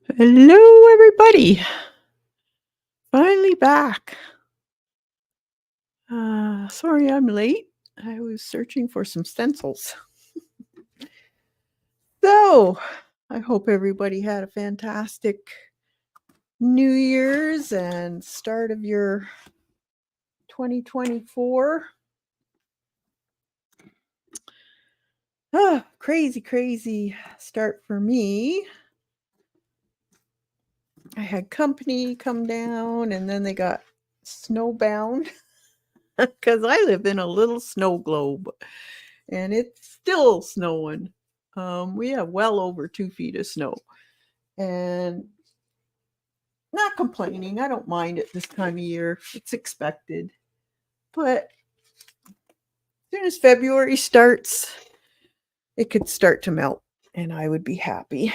Hello, everybody. Finally back. Sorry I'm late. I was searching for some stencils. So, I hope everybody had a fantastic New Year's and start of your 2024. Crazy, crazy start for me. I had company come down and then they got snowbound because I live in a little snow globe. And it's still snowing. We have well over 2 feet of snow, and not complaining. I don't mind it this time of year. It's expected, but as soon as February starts, it could start to melt, and I would be happy.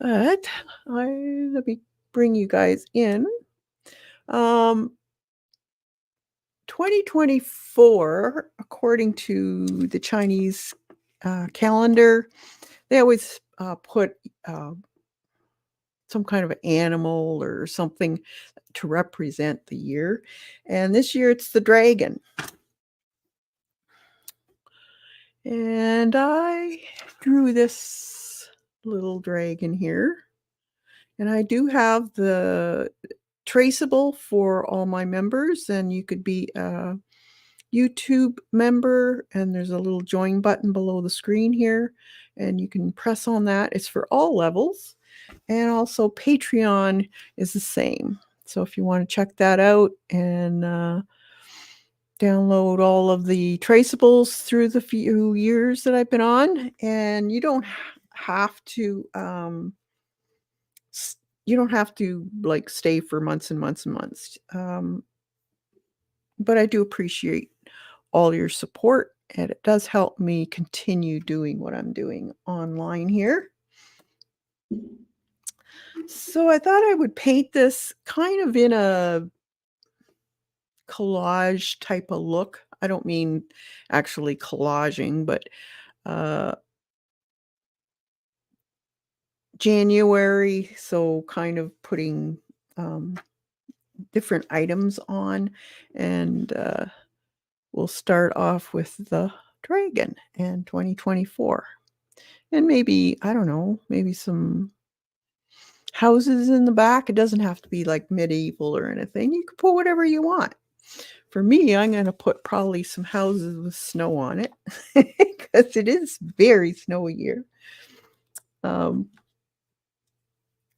But let me bring you guys in. Um, 2024, according to the Chinese calendar, they always put some kind of animal or something to represent the year. And this year it's the dragon. And I drew this little dragon here. And I do have the traceable for all my members, and you could be a YouTube member, and there's a little join button below the screen here, and you can press on that. It's for all levels. And also Patreon is the same. So if you want to check that out and download all of the traceables through the few years that I've been on, and you don't have to like stay for months and months and months. But I do appreciate all your support, and it does help me continue doing what I'm doing online here. So I thought I would paint this kind of in a collage type of look. I don't mean actually collaging, but uh, January, so kind of putting um, different items on, and we'll start off with the dragon and 2024. And maybe, I don't know, maybe some houses in the back. It doesn't have to be like medieval or anything. You can put whatever you want. For me, I'm going to put probably some houses with snow on it because it is very snowy here. I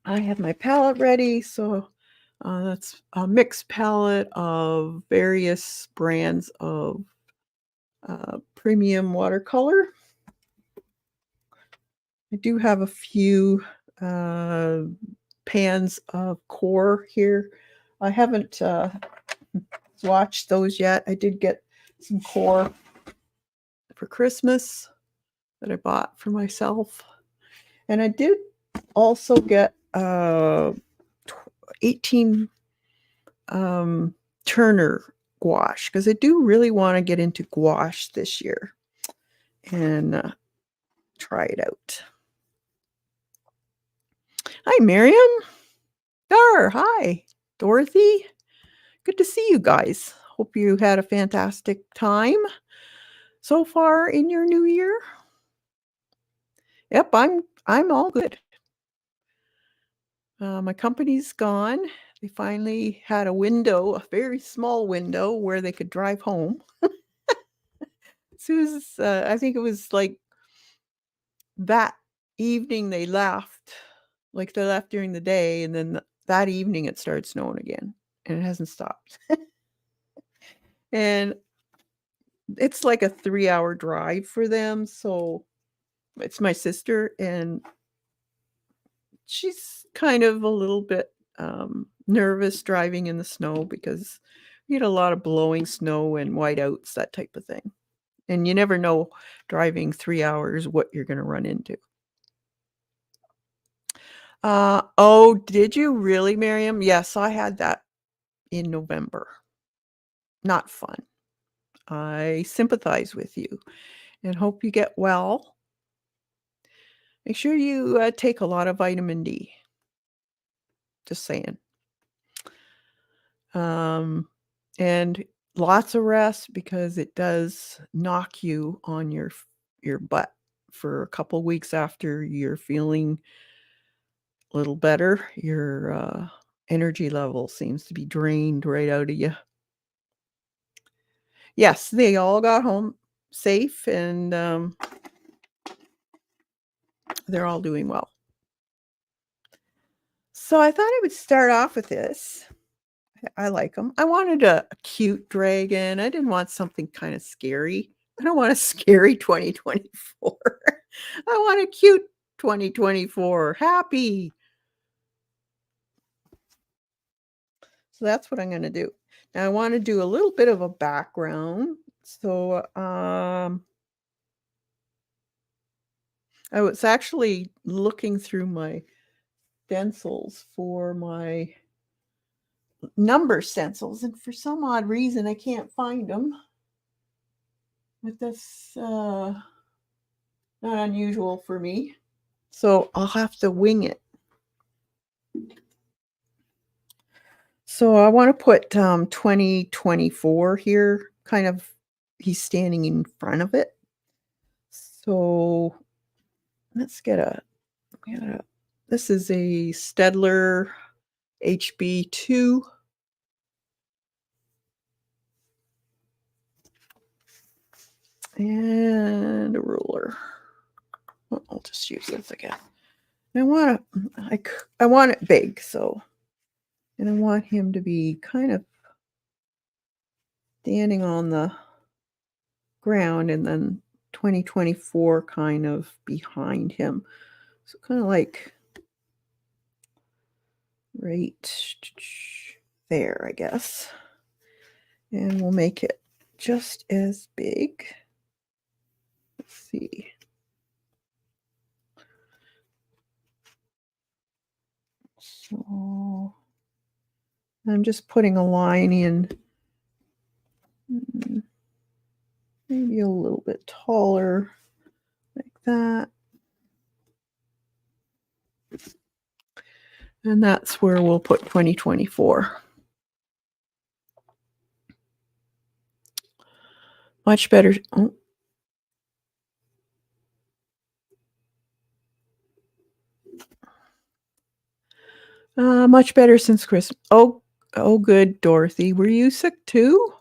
have my palette ready, so that's a mixed palette of various brands of premium watercolor. I do have a few pans of core here. I haven't swatched those yet. I did get some core for Christmas that I bought for myself. And I did also get 18 Turner gouache because I do really want to get into gouache this year and try it out. Hi, Miriam. Dar, hi. Dorothy. Good to see you guys. Hope you had a fantastic time so far in your new year. Yep, I'm all good. My company's gone. They finally had a window, a very small window where they could drive home. Sue's, I think it was like that evening they left. Like they left during the day, and then that evening it started snowing again, and it hasn't stopped. And it's like a 3-hour drive for them. So it's my sister, and she's kind of a little bit nervous driving in the snow because we get a lot of blowing snow and whiteouts, that type of thing. And you never know driving 3 hours what you're going to run into. Oh, did you really, Miriam? Yes, I had that in November. Not fun. I sympathize with you and hope you get well. Make sure you take a lot of vitamin D. Just saying. Um, and lots of rest because it does knock you on your butt for a couple weeks after you're feeling a little better. Your energy level seems to be drained right out of you. Yes, they all got home safe and they're all doing well. So I thought I would start off with this. I like them. I wanted a cute dragon. I didn't want something kind of scary. I don't want a scary 2024. I want a cute 2024. Happy. So that's what I'm going to do. Now I want to do a little bit of a background. So I was actually looking through my stencils for my number stencils, and for some odd reason I can't find them. But that's not unusual for me. So I'll have to wing it. So I want to put 2024 here, kind of he's standing in front of it. So let's get this is a Stedler HB2. And a ruler. Well, I'll just use this again. I want it big, so, and I want him to be kind of standing on the ground and then 2024 kind of behind him. So kind of like right there, I guess. And we'll make it just as big. Let's see. So I'm just putting a line in, maybe a little bit taller, like that. And that's where we'll put 2024. Much better. Oh. Much better since Christmas. Oh, good, Dorothy. Were you sick too?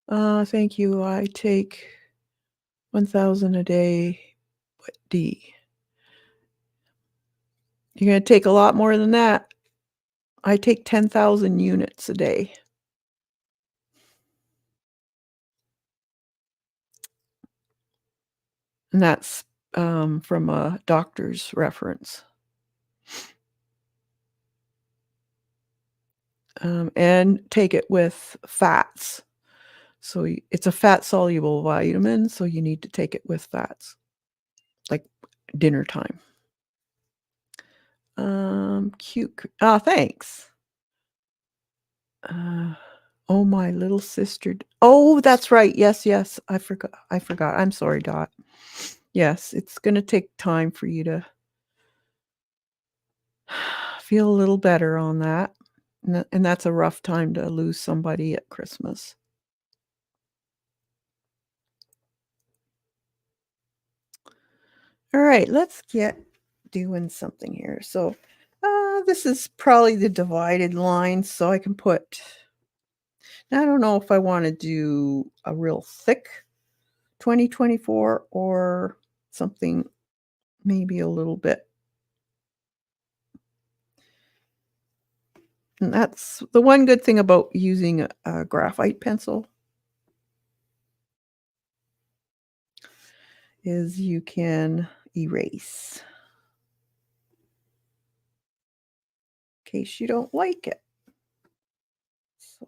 Thank you. I take 1,000 a day, but D. You're going to take a lot more than that. I take 10,000 units a day. And that's from a doctor's reference. And take it with fats. So it's a fat-soluble vitamin, so you need to take it with fats, like dinner time. Cute. Ah, thanks. Oh, my little sister. Oh, that's right. Yes, yes. I forgot. I'm sorry, Dot. Yes, it's going to take time for you to feel a little better on that. And that's a rough time to lose somebody at Christmas. All right, let's get doing something here. So this is probably the divided line, so I can put, I don't know if I want to do a real thick 2024 or something maybe a little bit. And that's the one good thing about using a graphite pencil is you can erase in case you don't like it. So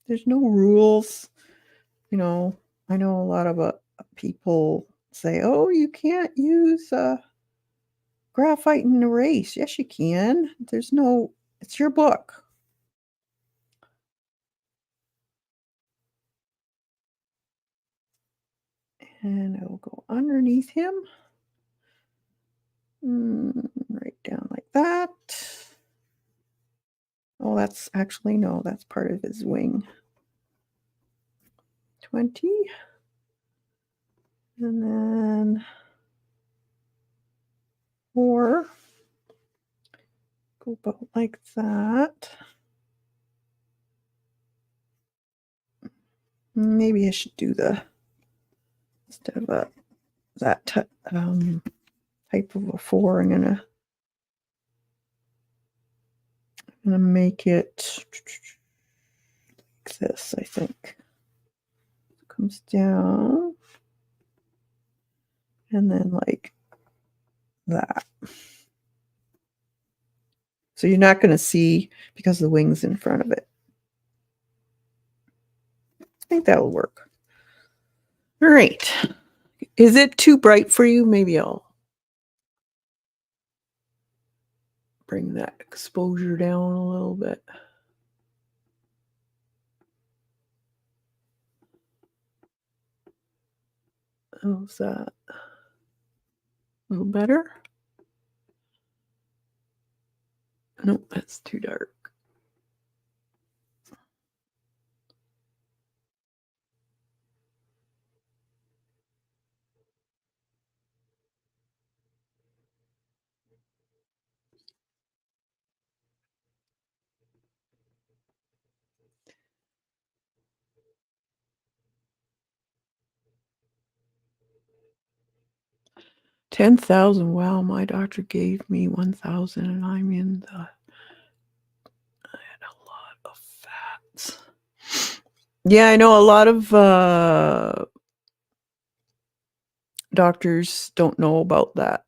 there's no rules. You know, I know a lot of people say, oh, you can't use graphite and erase. Yes, you can. It's your book. And I will go underneath him. Right down like that. Oh, that's actually, no, that's part of his wing. 20. And then 4. Go about like that. Maybe I should do instead of that type of a 4, I'm gonna make it like this, I think. Comes down and then like that. So you're not going to see because the wing's in front of it. I think that'll work. All right. Is it too bright for you? Maybe I'll bring that exposure down a little bit. How's that? A little better? Nope, that's too dark. $10,000. Wow, my doctor gave me 1,000, and I'm in the. I had a lot of fats. Yeah, I know a lot of doctors don't know about that.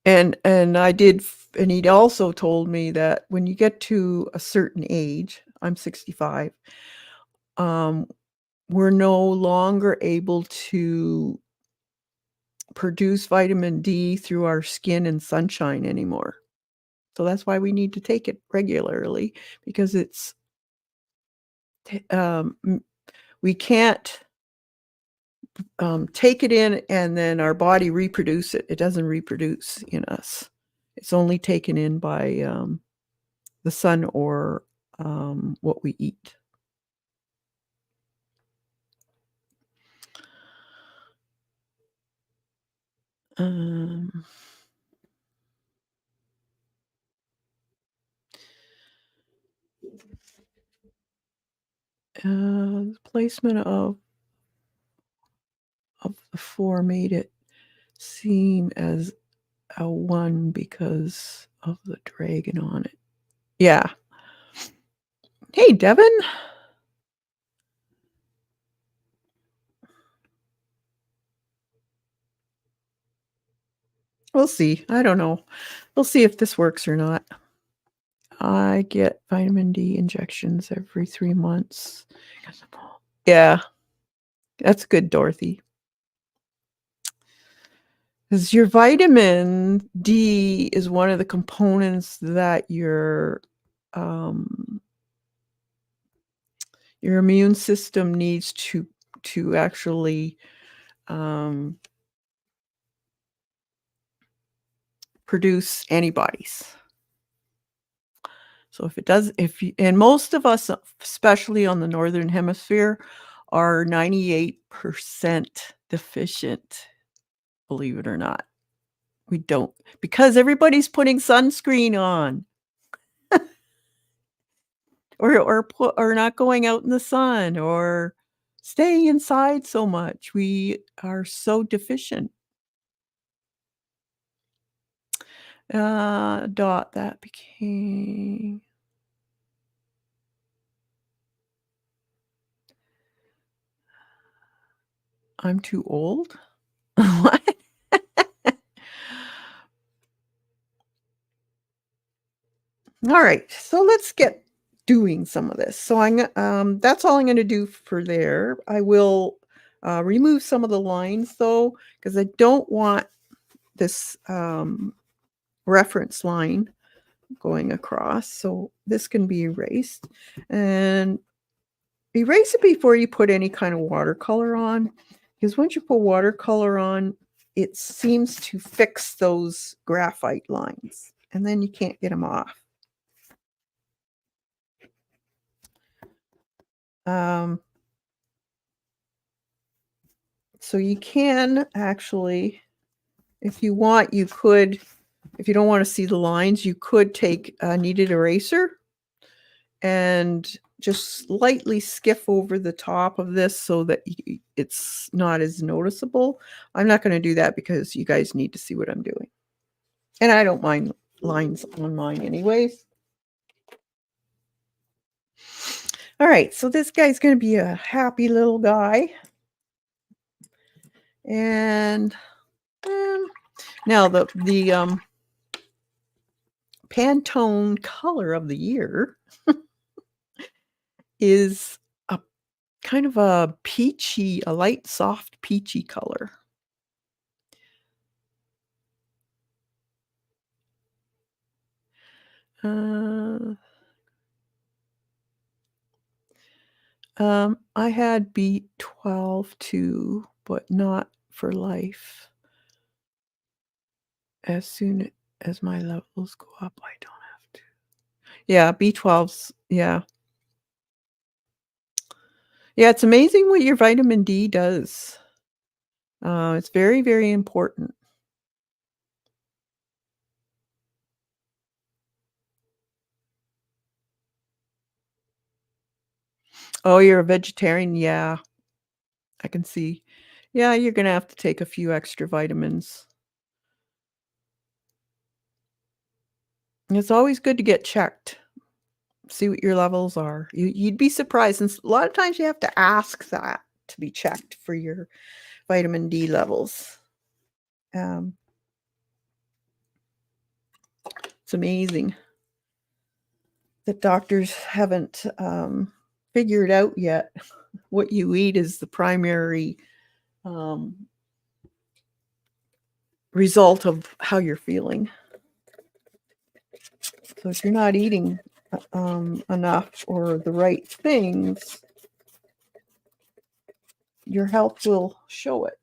And I did, and he'd also told me that when you get to a certain age, I'm 65, we're no longer able to produce vitamin D through our skin and sunshine anymore. So that's why we need to take it regularly, because it's we can't take it in and then our body reproduce it. It doesn't reproduce in us. It's only taken in by the sun or what we eat. The placement of the 4 made it seem as a 1 because of the dragon on it. Yeah. Hey, Devin. We'll see. I don't know. We'll see if this works or not. I get vitamin D injections every 3 months. Yeah. That's good, Dorothy. Because your vitamin D is one of the components that your immune system needs to actually produce antibodies. So if it does, and most of us, especially on the Northern Hemisphere, are 98% deficient, believe it or not. We don't, because everybody's putting sunscreen on. or not going out in the sun or staying inside so much. We are so deficient. Dot, that became. I'm too old? What? All right, so let's get doing some of this. So that's all I'm going to do for there. I will remove some of the lines though, because I don't want this reference line going across. So this can be erased, and erase it before you put any kind of watercolor on, because once you put watercolor on, it seems to fix those graphite lines, and then you can't get them off. So you can actually, if you want, you could, if you don't want to see the lines, you could take a kneaded eraser and just lightly skiff over the top of this so that it's not as noticeable. I'm not going to do that because you guys need to see what I'm doing. And I don't mind lines on mine anyways. All right, so this guy's going to be a happy little guy. And now the Pantone color of the year is a kind of a peachy, a light, soft peachy color. I had B12 too, but not for life. As soon as my levels go up, I don't have to. Yeah, B12's, yeah. Yeah, it's amazing what your vitamin D does. It's very, very important. Oh, you're a vegetarian? Yeah, I can see. Yeah, you're gonna have to take a few extra vitamins. And it's always good to get checked, see what your levels are. You'd be surprised, and a lot of times you have to ask that to be checked for your vitamin D levels. It's amazing that doctors haven't figured out yet what you eat is the primary result of how you're feeling. So if you're not eating enough or the right things, your health will show it.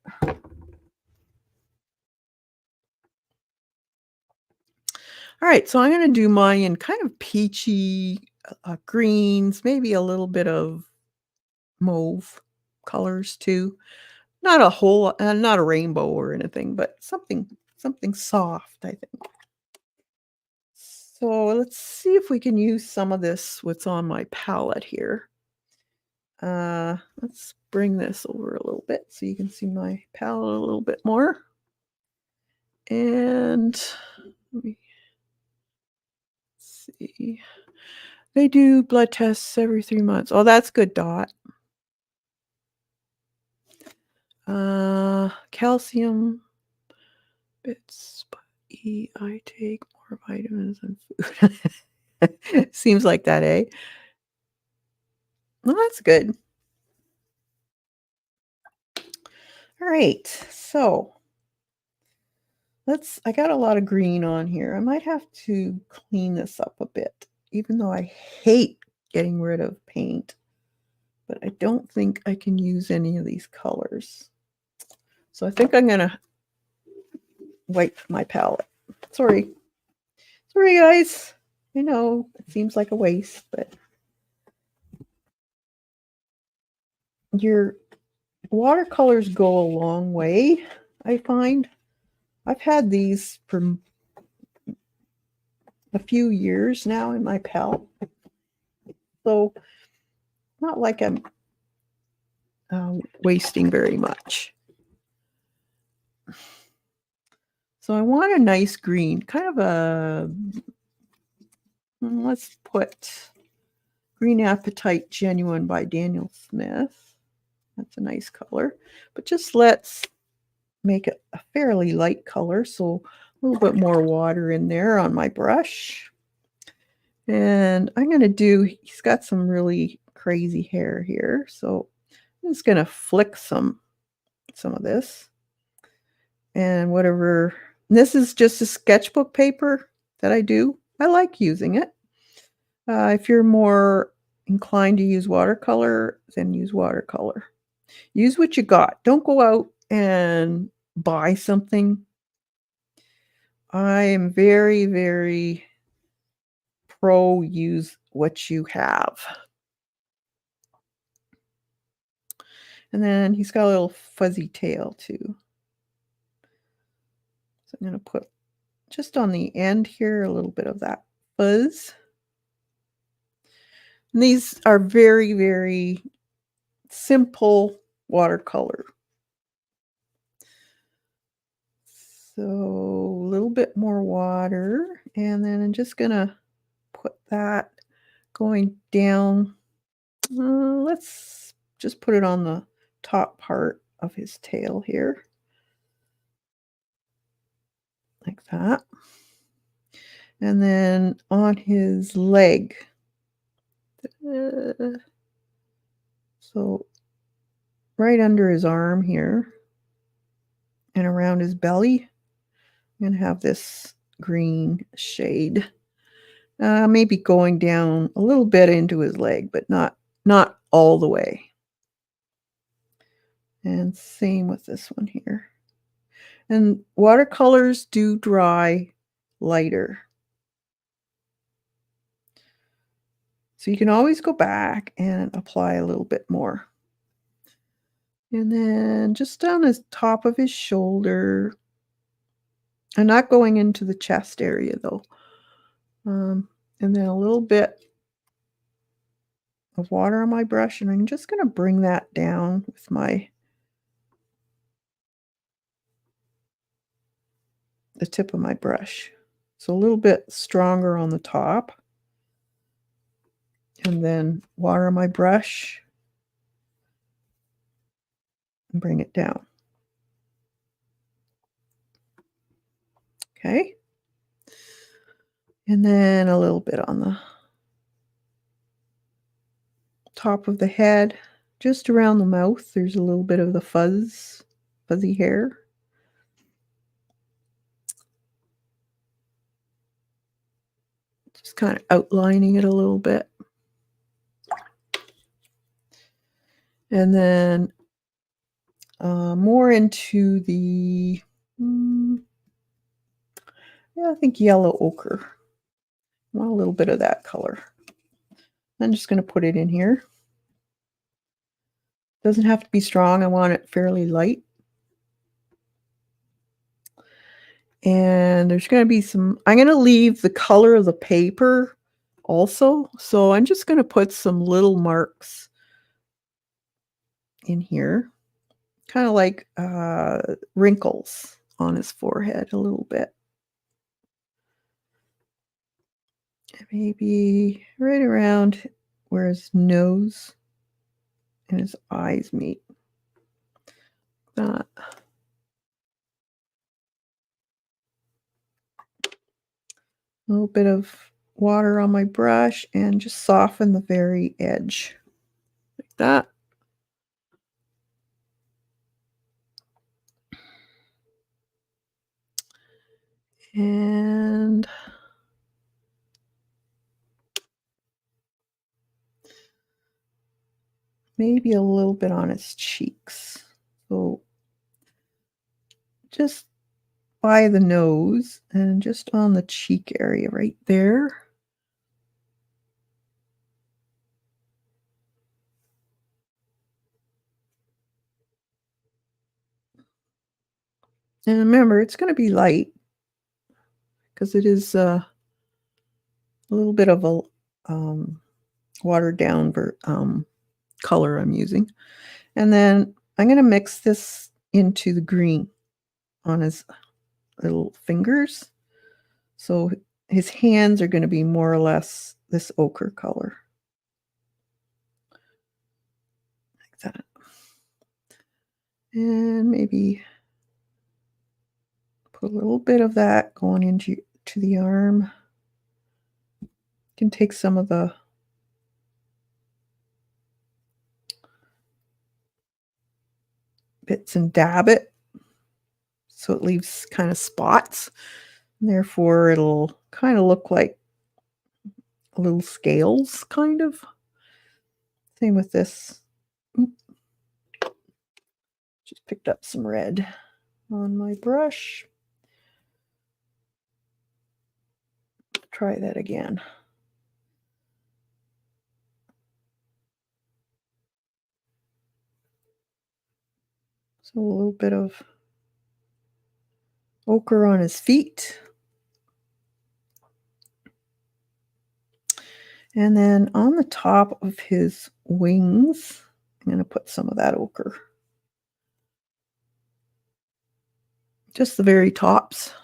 All right, so I'm going to do mine in kind of peachy greens, maybe a little bit of mauve colors too. Not a whole, not a rainbow or anything, but something soft, I think. So let's see if we can use some of this, what's on my palette here. Let's bring this over a little bit so you can see my palette a little bit more. And let me see. They do blood tests every 3 months. Oh, that's good, Dot. Calcium bits, but I take more vitamins than food. Seems like that, eh? Well, that's good. All right, so I got a lot of green on here. I might have to clean this up a bit, even though I hate getting rid of paint. But I don't think I can use any of these colors. So I think I'm going to wipe my palette. Sorry. Sorry, guys. I know it seems like a waste, but your watercolors go a long way, I find. I've had these for a few years now in my palette. So not like I'm wasting very much. So I want a nice green, kind of a, let's put Green Appetite Genuine by Daniel Smith. That's a nice color. But just let's make it a fairly light color. So a little bit more water in there on my brush. And I'm going to do, he's got some really crazy hair here. So I'm just going to flick some of this. And whatever, this is just a sketchbook paper that I do. I like using it. If you're more inclined to use watercolor, then use watercolor. Use what you got. Don't go out and buy something. I am very, very pro use what you have. And then he's got a little fuzzy tail too. So I'm going to put just on the end here a little bit of that fuzz. And these are very, very simple watercolor. So a little bit more water, and then I'm just going to put that going down. Let's just put it on the top part of his tail here. Like that. And then on his leg. So right under his arm here and around his belly, I'm going to have this green shade. Maybe going down a little bit into his leg, but not all the way. And same with this one here. And watercolors do dry lighter. So you can always go back and apply a little bit more. And then just down the top of his shoulder. I'm not going into the chest area though. And then a little bit of water on my brush, and I'm just going to bring that down with the tip of my brush. So a little bit stronger on the top. And then water on my brush and bring it down. Okay. And then a little bit on the top of the head, just around the mouth. There's a little bit of the fuzzy hair. Just kind of outlining it a little bit. And then more into the, I think yellow ochre. I want a little bit of that color. I'm just going to put it in here. Doesn't have to be strong. I want it fairly light. And there's going to be I'm going to leave the color of the paper also. So I'm just going to put some little marks in here, kind of like wrinkles on his forehead a little bit. Maybe right around where his nose and his eyes meet. That. A little bit of water on my brush and just soften the very edge like that. And maybe a little bit on his cheeks. So just by the nose and just on the cheek area right there. And remember, it's going to be light because it is a little bit of a watered down color I'm using. And then I'm going to mix this into the green on his little fingers. So his hands are going to be more or less this ochre color. Like that. And maybe put a little bit of that going into the arm. You can take some of the bits and dab it so it leaves kind of spots. And therefore, it'll kind of look like little scales, kind of. Same with this. Oop. Just picked up some red on my brush. Try that again. So a little bit of ochre on his feet. And then on the top of his wings, I'm going to put some of that ochre. Just the very tops.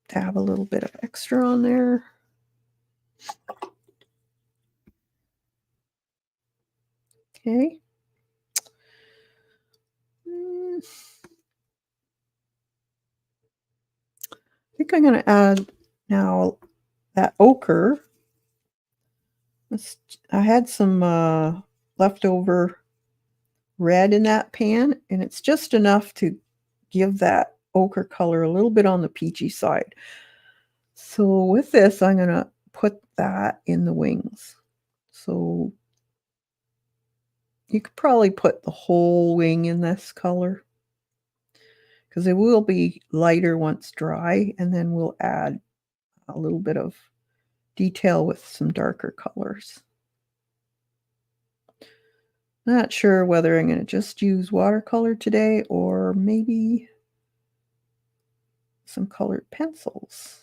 Dab a little bit of extra on there. Okay. I think I'm going to add now that ochre. I had some leftover red in that pan, and it's just enough to give that ochre color a little bit on the peachy side. So with this, I'm going to put that in the wings. So you could probably put the whole wing in this color, because it will be lighter once dry, and then we'll add a little bit of detail with some darker colors. Not sure whether I'm going to just use watercolor today or maybe some colored pencils.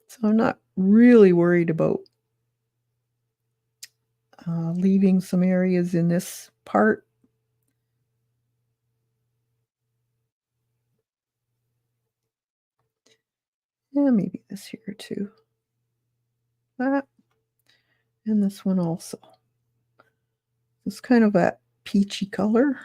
So I'm not really worried about leaving some areas in this part. Yeah, maybe this here too. That. And this one also. It's kind of a peachy color.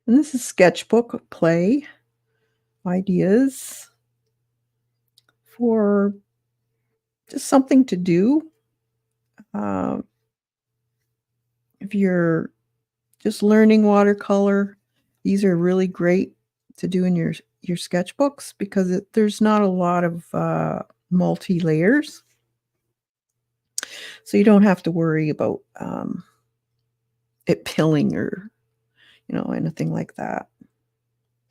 And this is sketchbook play ideas for just something to do. If you're just learning watercolor, these are really great to do in your sketchbooks, because there's not a lot of multi-layers. So you don't have to worry about it pilling or, anything like that.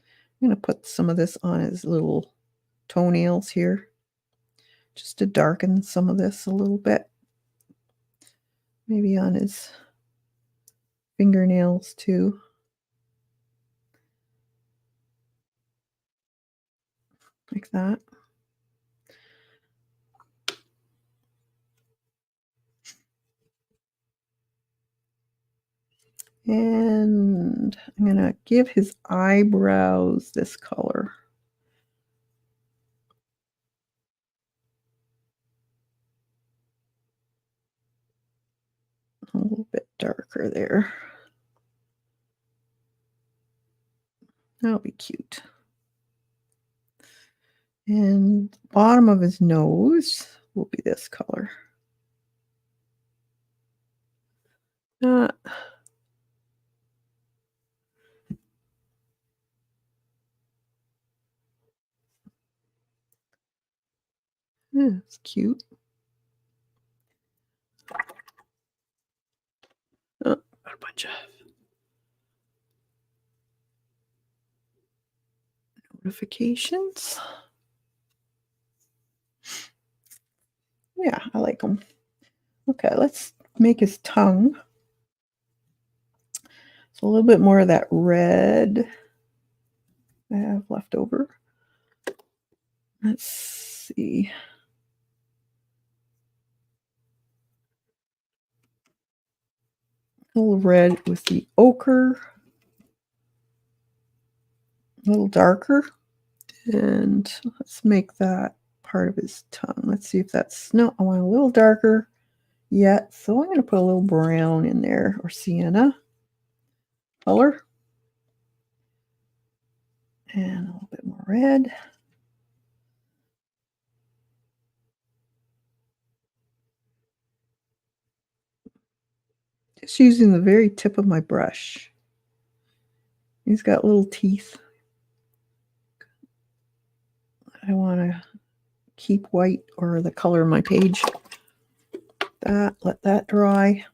I'm going to put some of this on his little toenails here, just to darken some of this a little bit. Maybe on his fingernails too. Like that. And I'm going to give his eyebrows this color. A little bit darker there. That'll be cute. And the bottom of his nose will be this color. It's cute. Oh, got a bunch of notifications. Yeah, I like them. Okay, let's make his tongue. So a little bit more of that red I have left over. Let's see. A little red with the ochre. A little darker. And let's make that part of his tongue. Let's see if that's, no, I want a little darker yet. So I'm going to put a little brown in there, or sienna color. And a little bit more red. Just using the very tip of my brush. He's got little teeth. I want to keep white or the color of my page. Let that dry.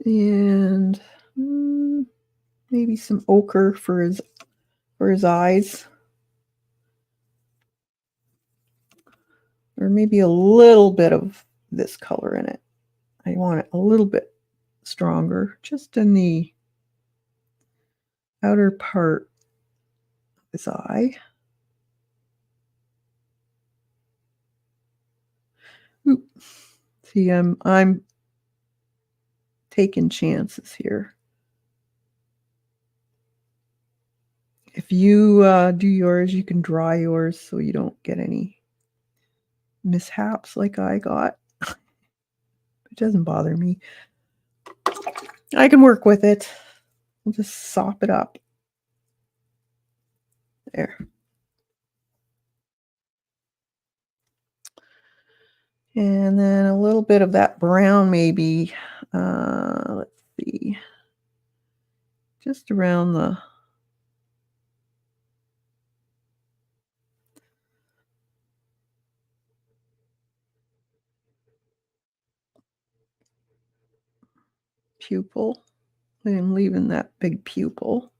And maybe some ochre for his eyes. Or maybe a little bit of this color in it. I want it a little bit stronger, just in the outer part of his eye. Oop. See, I'm taking chances here. If you do yours, you can dry yours so you don't get any mishaps like I got. It doesn't bother me. I can work with it. I'll just sop it up. There. And then a little bit of that brown maybe. Let's see. Just around the pupil. I'm leaving that big pupil.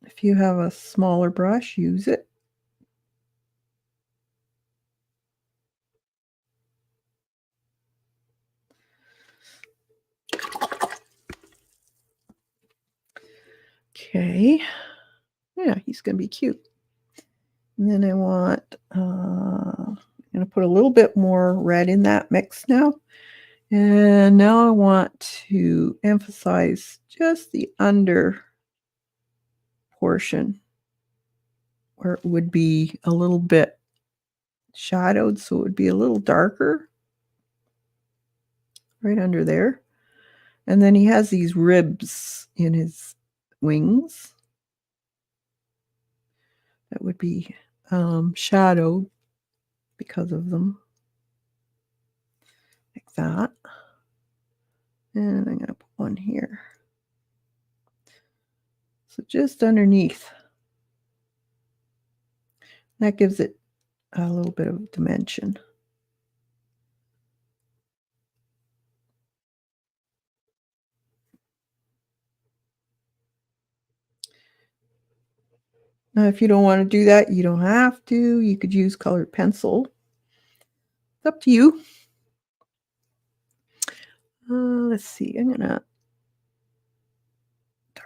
If you have a smaller brush, use it. Okay. Yeah, he's going to be cute. And then I want, I'm going to put a little bit more red in that mix now. And now I want to emphasize just the under portion where it would be a little bit shadowed, so it would be a little darker right under there. And then he has these ribs in his wings that would be shadowed because of them, like that. And I'm going to put one here. So just underneath. That gives it a little bit of dimension. Now, if you don't want to do that, you don't have to. You could use colored pencil. It's up to you. Let's see. I'm going to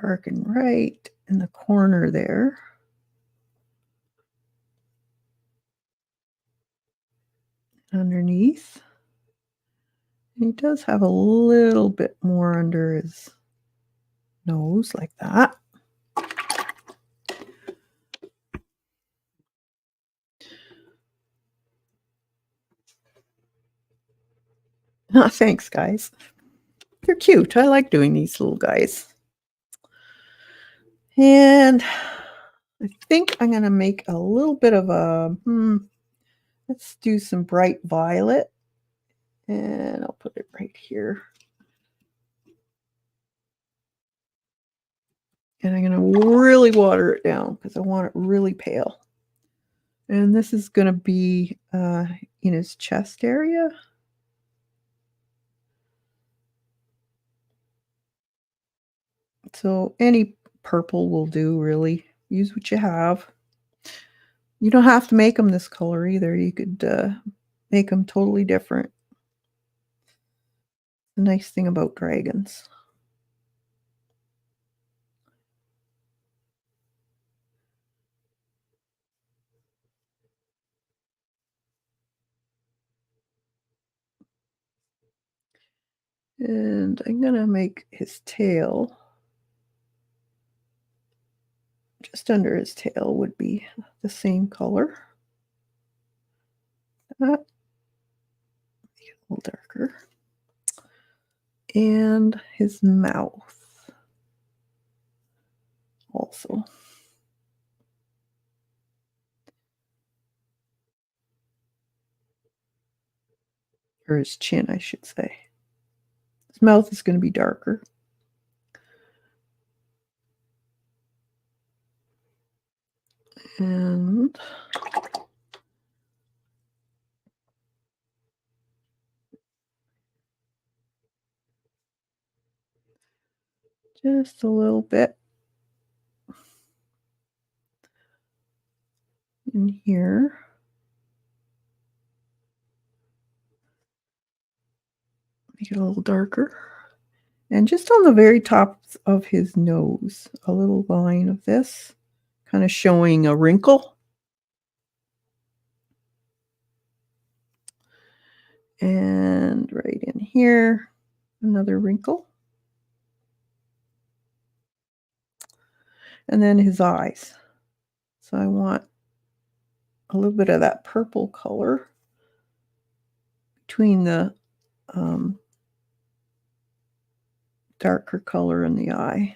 darken right in the corner there. Underneath. And he does have a little bit more under his nose, like that. Oh, thanks, guys. They're cute. I like doing these little guys. And I think I'm going to make a little bit of a, let's do some bright violet. And I'll put it right here. And I'm going to really water it down because I want it really pale. And this is going to be in his chest area. So any purple will do, really. Use what you have. You don't have to make them this color either. You could make them totally different. The nice thing about dragons. And I'm going to make his tail. Just under his tail would be the same color. That. Make it a little darker. And his mouth also. or his chin, I should say. His mouth is going to be darker. And just a little bit in here. Make it a little darker. And just on the very top of his nose, a little line of this, kind of showing a wrinkle. And right in here, another wrinkle. And then his eyes. So I want a little bit of that purple color between the darker color in the eye,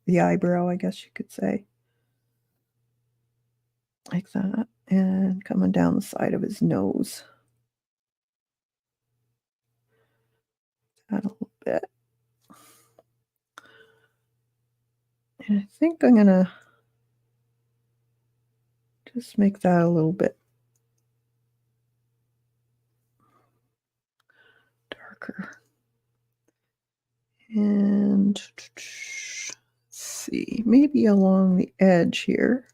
the eyebrow, I guess you could say. Like that. And coming down the side of his nose. Add a little bit. And I think I'm going to just make that a little bit darker. And let's see, maybe along the edge here.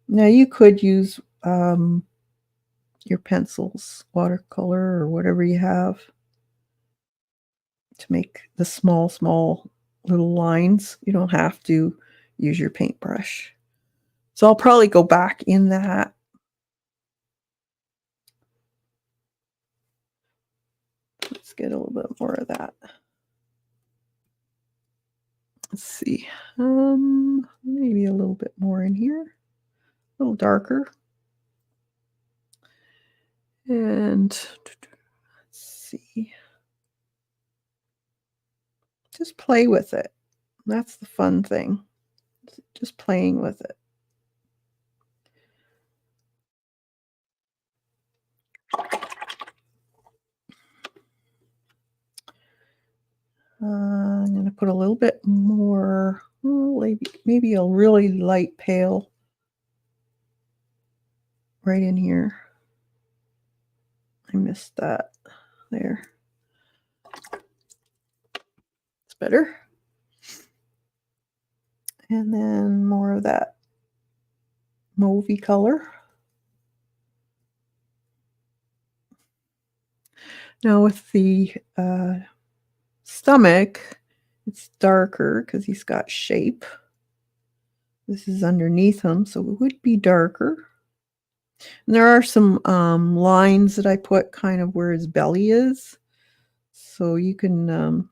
Now you could use your pencils, watercolor, or whatever you have to make the small little lines. You don't have to use your paintbrush. So I'll probably go back in that. Let's get a little bit more of that. Let's see, maybe a little bit more in here, a little darker. And let's see, just play with it. That's the fun thing, just playing with it. I'm going to put a little bit more, maybe a really light pale right in here. I missed that there. It's better. And then more of that mauvey color. Now with the stomach, it's darker because he's got shape. This is underneath him, so it would be darker. And there are some lines that I put kind of where his belly is. So you can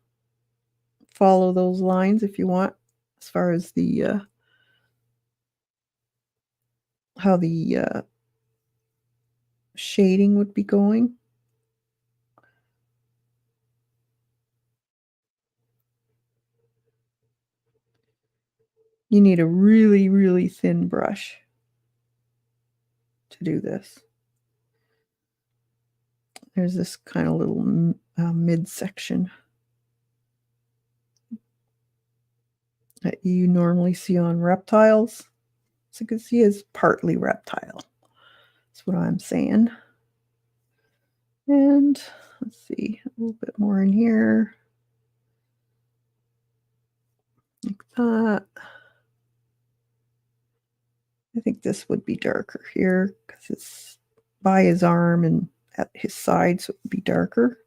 follow those lines if you want, as far as the how the shading would be going. You need a really, really thin brush to do this. There's this kind of little midsection that you normally see on reptiles. So you can see is partly reptile. That's what I'm saying. And let's see, a little bit more in here. Like that. I think this would be darker here because it's by his arm and at his side, so it would be darker.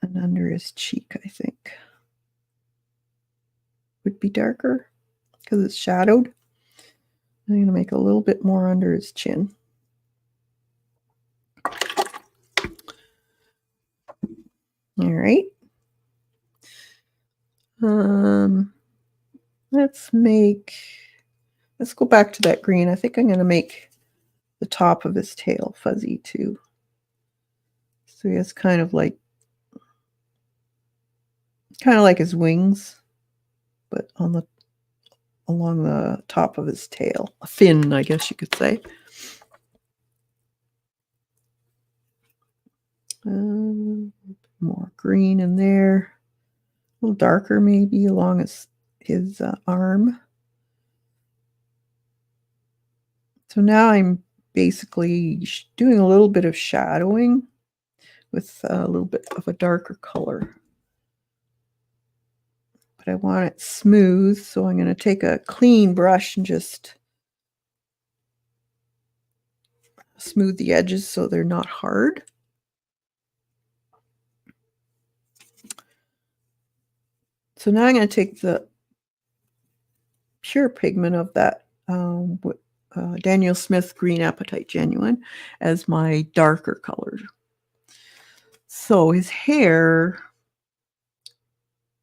And under his cheek, I think, would be darker because it's shadowed. I'm going to make a little bit more under his chin. All right. Let's go back to that green. I think I'm going to make the top of his tail fuzzy too. So he has kind of like his wings, but along the top of his tail. A fin, I guess you could say. More green in there. A little darker maybe along his arm. So now I'm basically doing a little bit of shadowing with a little bit of a darker color. But I want it smooth, so I'm going to take a clean brush and just smooth the edges so they're not hard. So now I'm going to take the pure pigment of that Daniel Smith Green Apatite Genuine as my darker color. So his hair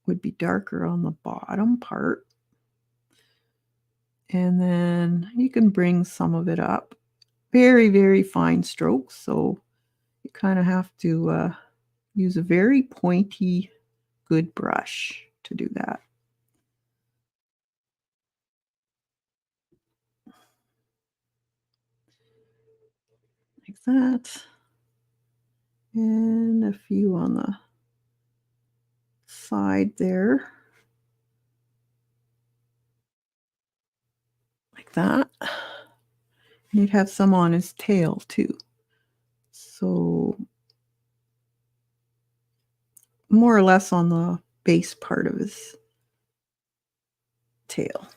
would be darker on the bottom part. And then you can bring some of it up. Very, very fine strokes. So you kind of have to use a very pointy, good brush to do that. Like that. And a few on the side there. Like that. And you'd have some on his tail too. So more or less on the base part of his tail.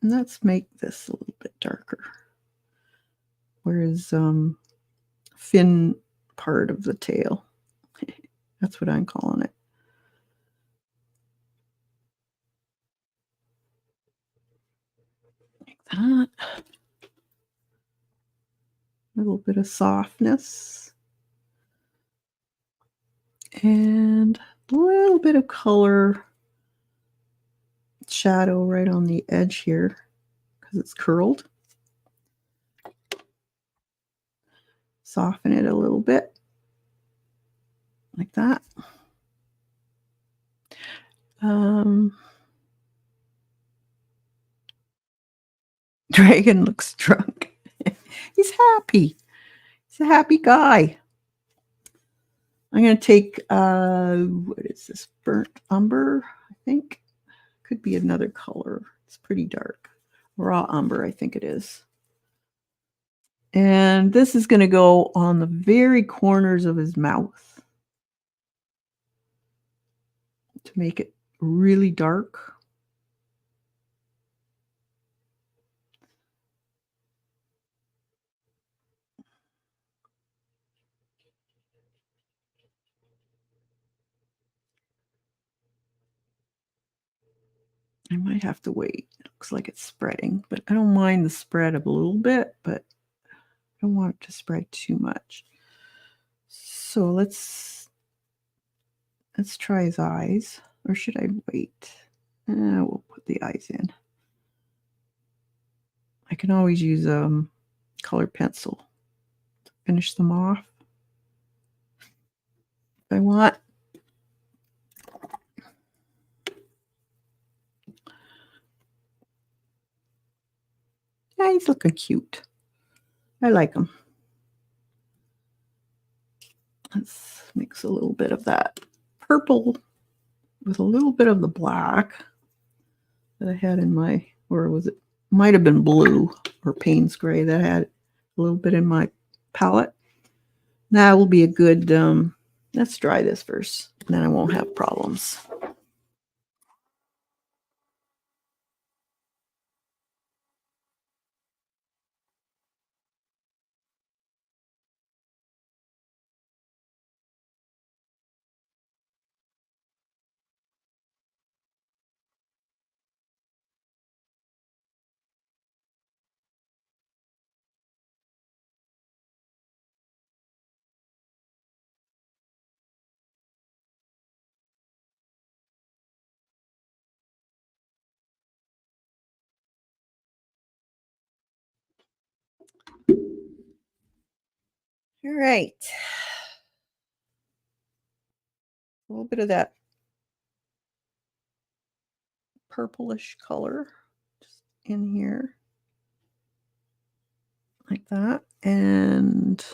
And let's make this a little bit darker. Whereas fin part of the tail. That's what I'm calling it. Like that. A little bit of softness. And a little bit of color shadow right on the edge here because it's curled. Soften it a little bit. Like that. Dragon looks drunk. He's happy. He's a happy guy. I'm going to take, what is this? Burnt umber, I think. Could be another color. It's pretty dark. Raw umber, I think it is. And this is going to go on the very corners of his mouth to make it really dark. I might have to wait. It looks like it's spreading, but I don't mind the spread a little bit, but I don't want it to spread too much. So let's try his eyes, or should I wait? We'll put the eyes in. I can always use a colored pencil to finish them off if I want. Yeah, he's looking cute. I like him. Let's mix a little bit of that purple with a little bit of the black that I had in my, or was it, might have been blue or Payne's gray that I had a little bit in my palette. That will be a good, let's try this first, and then I won't have problems. All right. A little bit of that purplish color just in here. Like that. And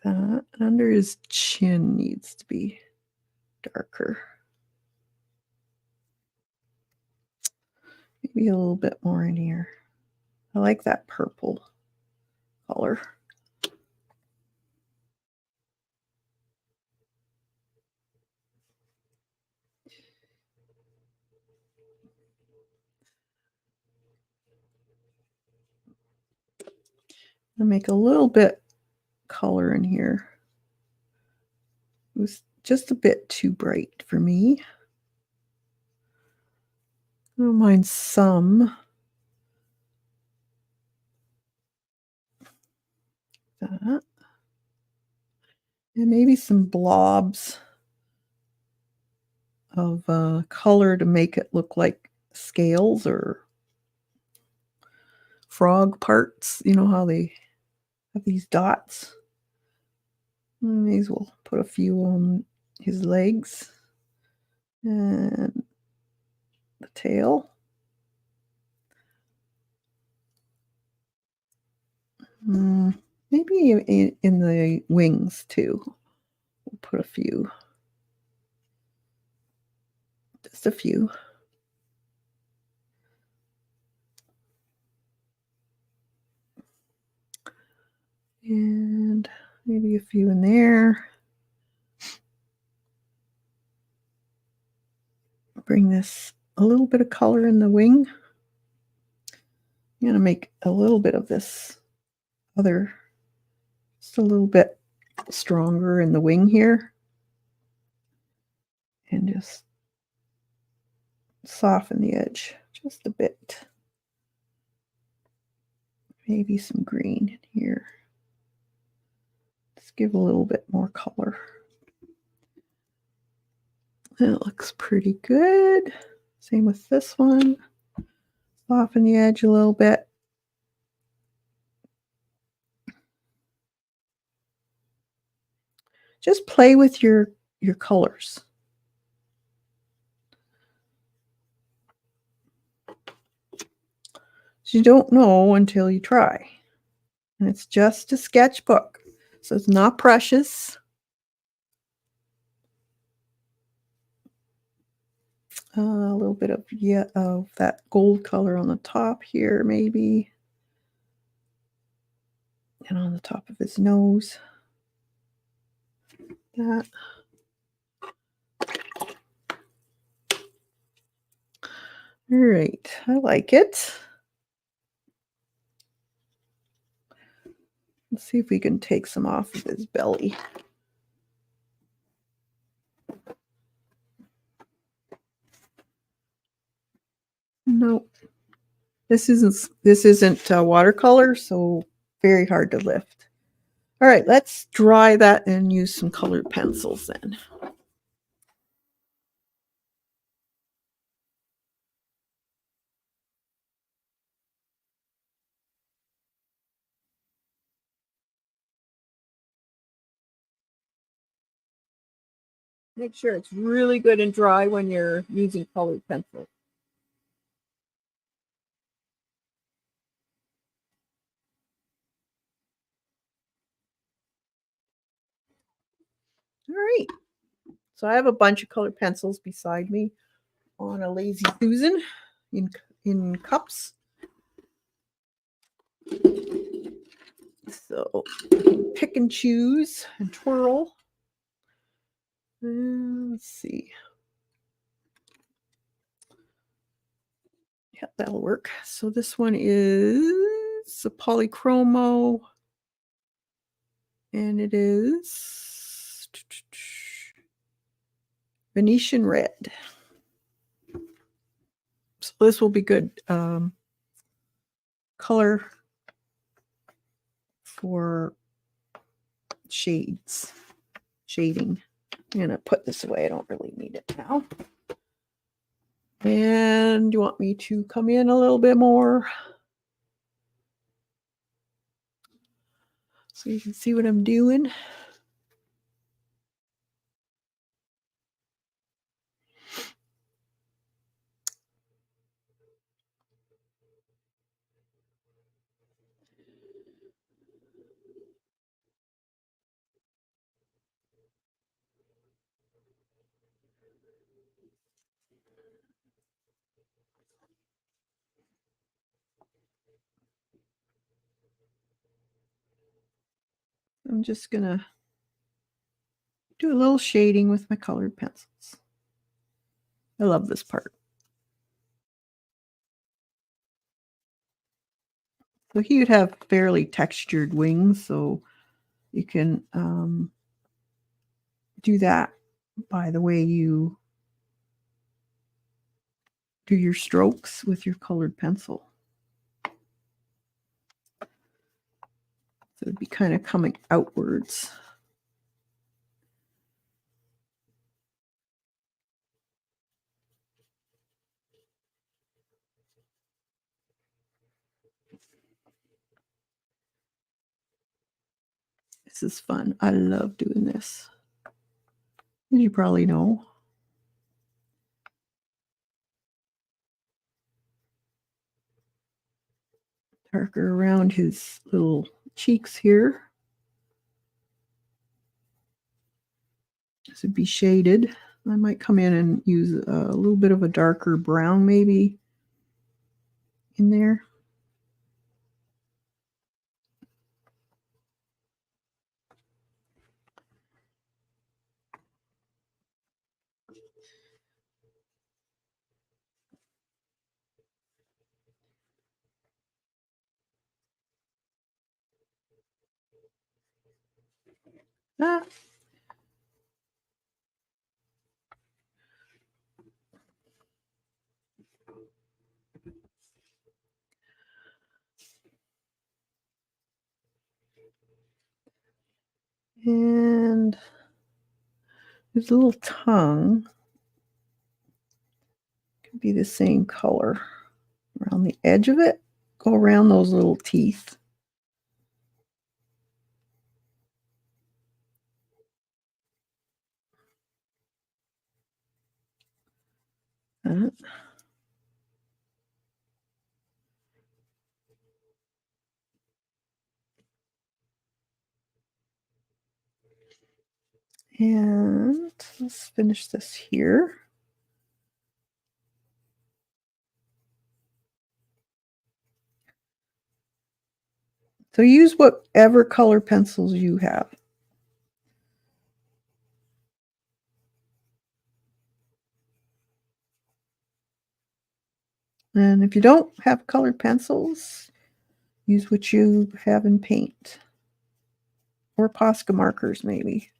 That. Under his chin needs to be darker. Maybe a little bit more in here. I like that purple color. I'll make a little bit color in here. It was just a bit too bright for me. I don't mind some. That. And maybe some blobs of color to make it look like scales or frog parts. You know how they have these dots? May as well put a few on his legs and the tail. Maybe in the wings too. We'll put a few. Just a few. And maybe a few in there. Bring this a little bit of color in the wing. I'm going to make a little bit of this other, just a little bit stronger in the wing here. And just soften the edge just a bit. Maybe some green in here. Just give a little bit more color. That looks pretty good. Same with this one. Soften the edge a little bit. Just play with your colors. You don't know until you try. And it's just a sketchbook, so it's not precious. A little bit of that gold color on the top here, maybe. And on the top of his nose. That. All right, I like it. Let's see if we can take some off of his belly. Nope. This isn't watercolor, so very hard to lift. All right, let's dry that and use some colored pencils then. Make sure it's really good and dry when you're using colored pencil. All right. So I have a bunch of colored pencils beside me on a Lazy Susan in cups. So pick and choose and twirl. Let's see. Yeah, that'll work. So this one is a polychromo, and it is Venetian red. So this will be good color for shading. I'm going to put this away. I don't really need it now. And you want me to come in a little bit more so you can see what I'm doing? I'm just going to do a little shading with my colored pencils. I love this part. So he would have fairly textured wings, so you can do that by the way you do your strokes with your colored pencil. So it'd be kind of coming outwards. This is fun. I love doing this. As you probably know. Darker around his little cheeks here. This would be shaded. I might come in and use a little bit of a darker brown maybe in there. Ah. And his little tongue can be the same color around the edge of it. Go around those little teeth. And let's finish this here. So use whatever color pencils you have. And if you don't have colored pencils, use what you have in paint. Or Posca markers, maybe.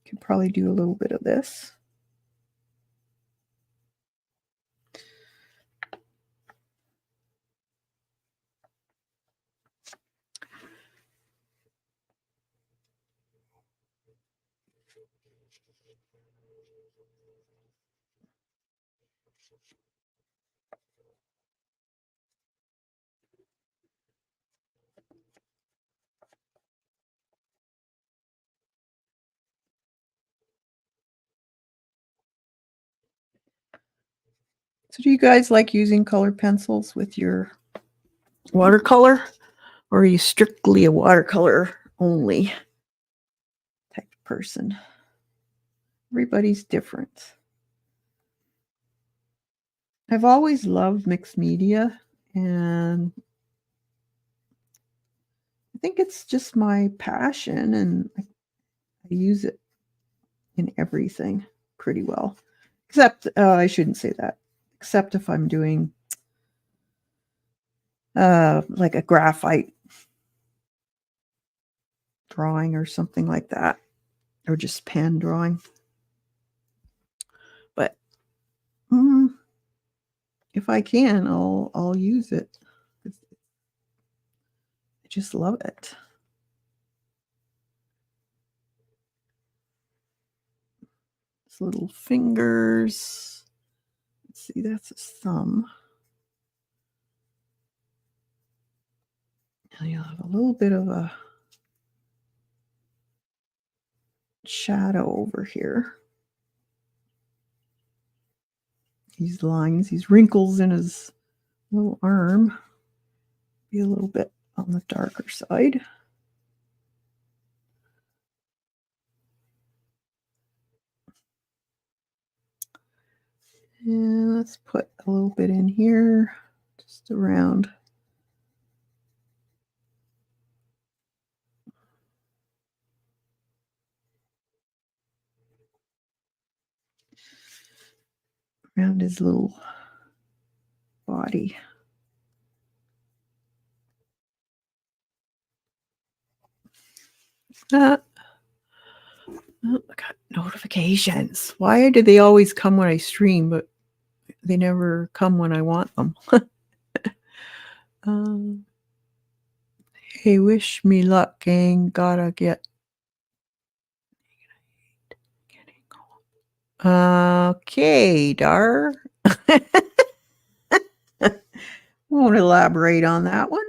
You could probably do a little bit of this. So do you guys like using colored pencils with your watercolor? Or are you strictly a watercolor only type of person? Everybody's different. I've always loved mixed media, and I think it's just my passion, and I use it in everything pretty well. Except, I shouldn't say that. Except if I'm doing like a graphite drawing or something like that, or just pen drawing. But if I can, I'll use it. I just love it. His little fingers. Let's see, that's his thumb. And you'll have a little bit of a shadow over here. These lines, these wrinkles in his little arm. Be a little bit on the darker side. And let's put a little bit in here, just around around his little body. Oh, I got notifications. Why do they always come when I stream, but they never come when I want them? um, hey, wish me luck, gang. Gotta get. Okay, Dar. Won't elaborate on that one.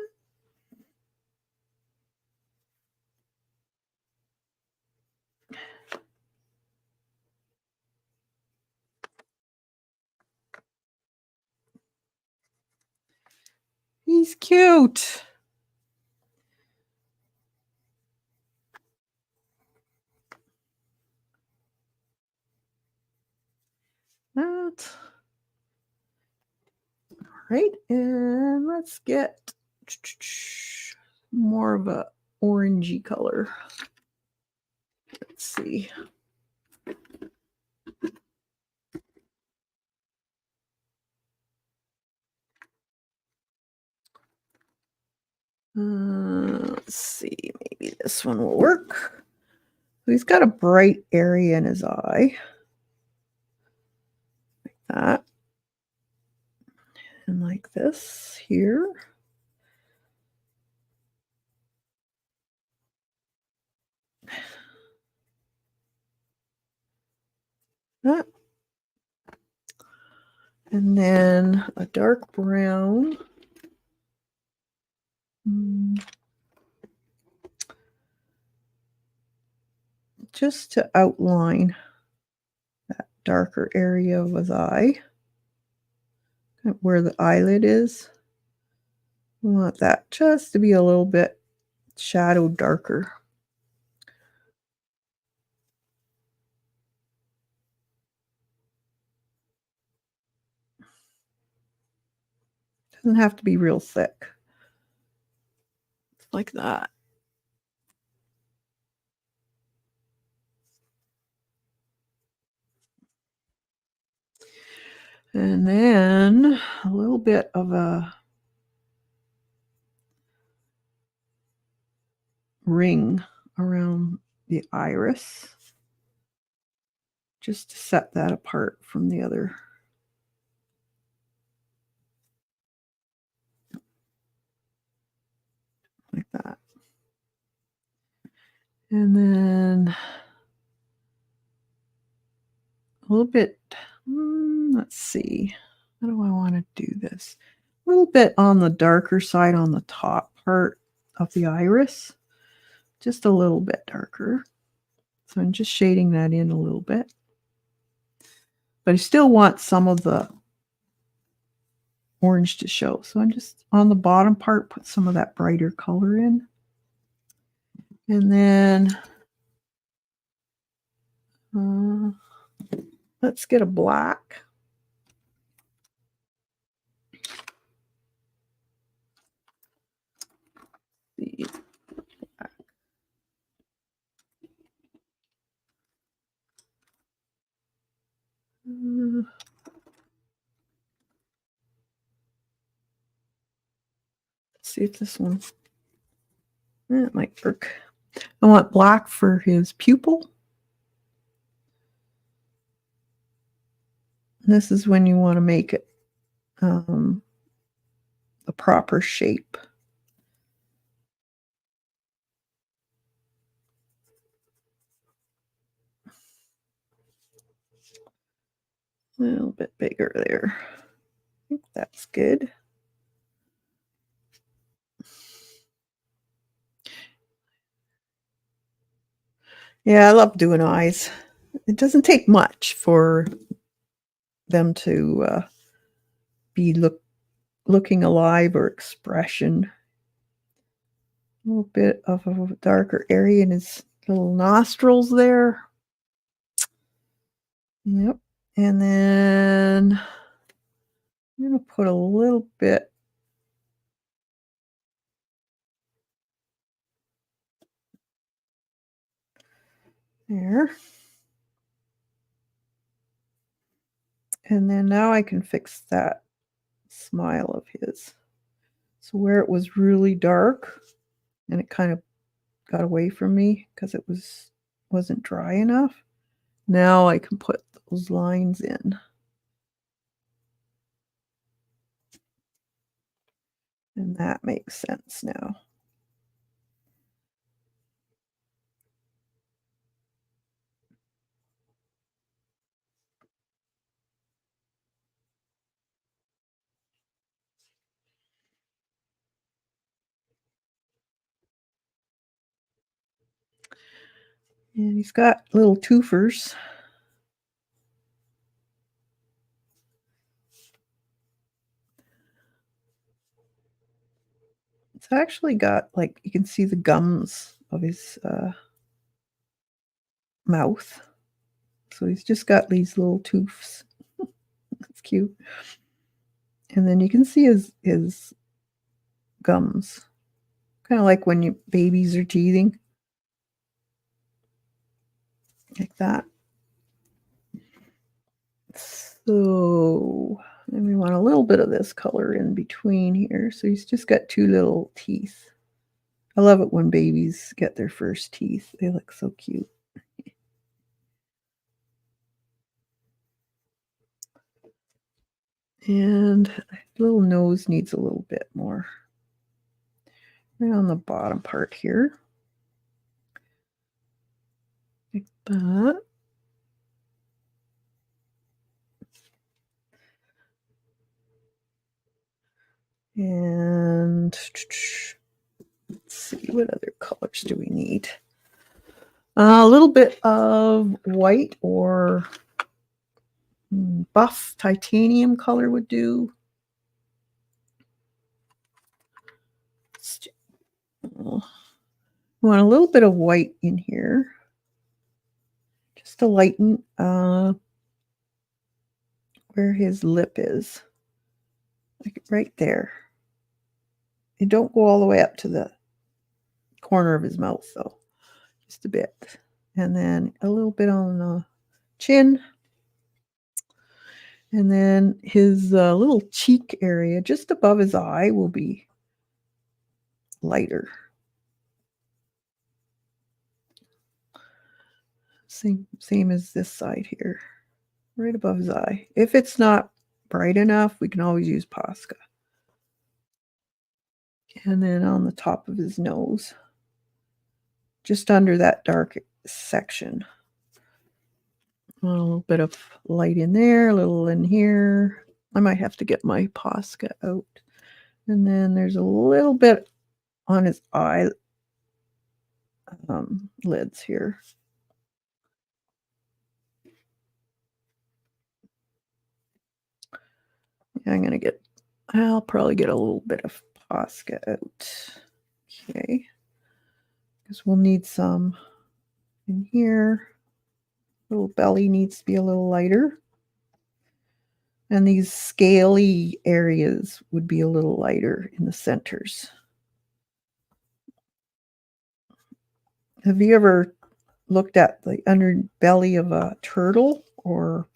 He's cute. That. All right, and let's get more of a orangey color. Let's see. Let's see, maybe this one will work. So he's got a bright area in his eye, like that, and like this here. That. And then a dark brown. Just to outline that darker area of his eye, where the eyelid is. We want that just to be a little bit shadowed darker. Doesn't have to be real thick. Like that. And then a little bit of a ring around the iris, just to set that apart from the other. Like that. And then a little bit, let's see, how do I want to do this? A little bit on the darker side on the top part of the iris, just a little bit darker. So I'm just shading that in a little bit. But I still want some of the orange to show. So I'm just on the bottom part, put some of that brighter color in. And then let's get a black. See. Let's see if this one, it might work. I want black for his pupil. And this is when you want to make it the proper shape. A little bit bigger there. I think that's good. Yeah, I love doing eyes. It doesn't take much for them to be looking alive or expression. A little bit of a darker area in his little nostrils there. Yep. And then I'm going to put a little bit there. And then now I can fix that smile of his. So where it was really dark and it kind of got away from me because it wasn't dry enough, now I can put those lines in. And that makes sense now. And he's got little twofers. It's actually got, like, you can see the gums of his mouth. So he's just got these little toofs. It's cute. And then you can see his gums. Kind of like when babies are teething. Like that. So, and we want a little bit of this color in between here. So he's just got two little teeth. I love it when babies get their first teeth. They look so cute. And little nose needs a little bit more. Right on the bottom part here. Like that. And let's see, what other colors do we need? A little bit of white or buff titanium color would do. We want a little bit of white in here, just to lighten where his lip is, like right there. And don't go all the way up to the corner of his mouth, though, just a bit. And then a little bit on the chin. And then his little cheek area just above his eye will be lighter. Same as this side here, right above his eye. If it's not bright enough, we can always use Posca. And then on the top of his nose, just under that dark section. A little bit of light in there, a little in here. I might have to get my Posca out. And then there's a little bit on his eye lids here. I'll probably get a little bit of Posca out. Okay. Because we'll need some in here. Little belly needs to be a little lighter. And these scaly areas would be a little lighter in the centers. Have you ever looked at the underbelly of a turtle? Or,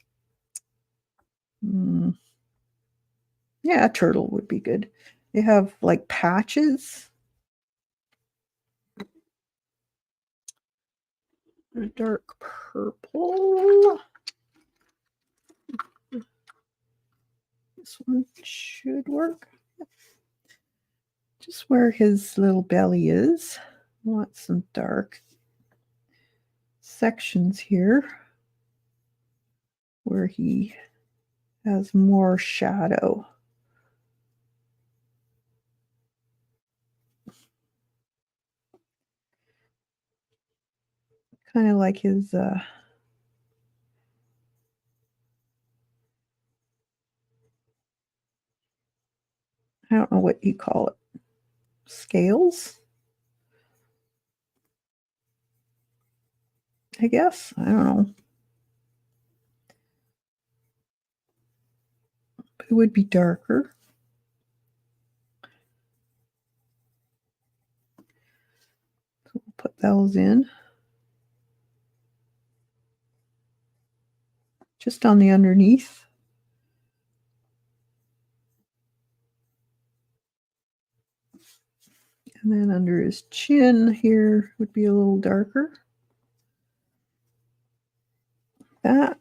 yeah, a turtle would be good. They have like patches. A dark purple. This one should work. Just where his little belly is. I want some dark sections here where he has more shadow. Kind of like his I don't know what you call it. Scales? I guess. I don't know. But it would be darker. So we'll put those in. Just on the underneath And then under his chin here would be a little darker. That.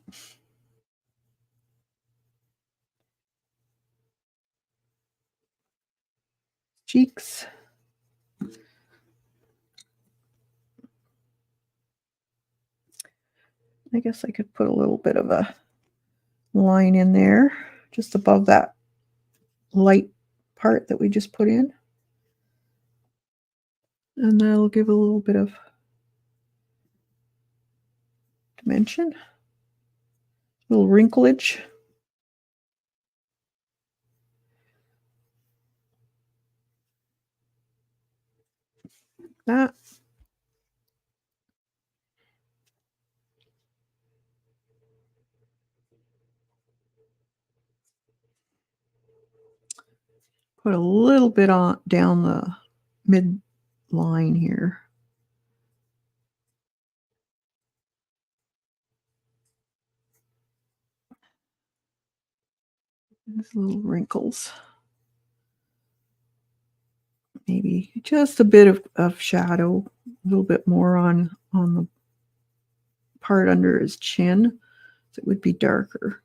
Cheeks. I guess I could put a little bit of a line in there, just above that light part that we just put in. And that'll give a little bit of dimension, a little wrinklage. That. Put a little bit on down the mid line here. These little wrinkles. Maybe just a bit of shadow, a little bit more on the part under his chin, so it would be darker.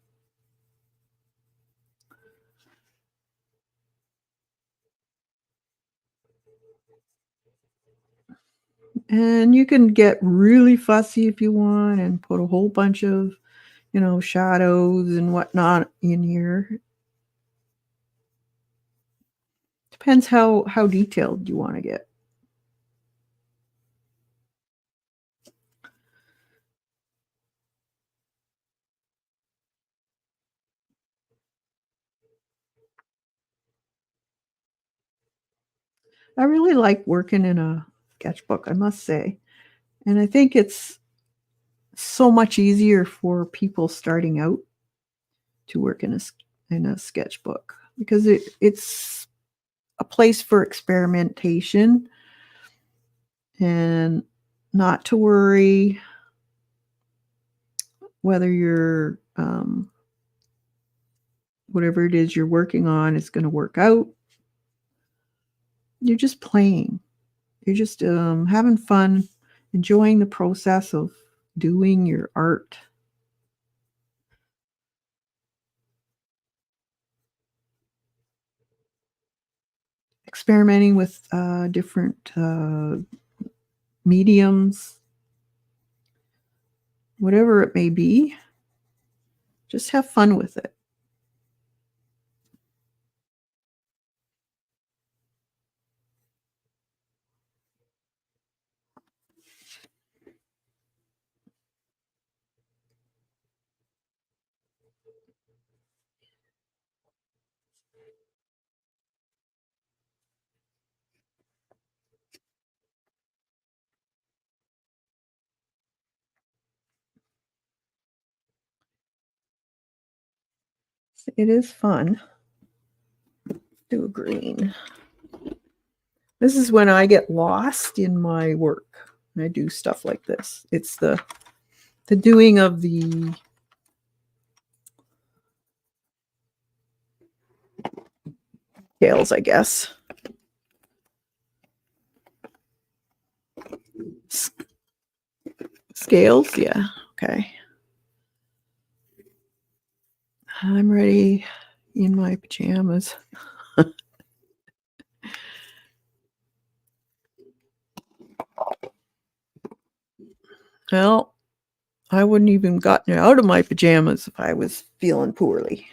And you can get really fussy if you want and put a whole bunch of, shadows and whatnot in here. Depends how detailed you want to get. I really like working in a sketchbook, I must say. And I think it's so much easier for people starting out to work in a sketchbook because it's a place for experimentation and not to worry whether you're whatever it is you're working on is going to work out. You're just playing. You're just having fun, enjoying the process of doing your art. Experimenting with different mediums, whatever it may be. Just have fun with it. It is fun. Do a green. This is when I get lost in my work and I do stuff like this. It's the doing of the scales, I guess. Scales, yeah. Okay. I'm ready in my pajamas. Well, I wouldn't even gotten out of my pajamas if I was feeling poorly.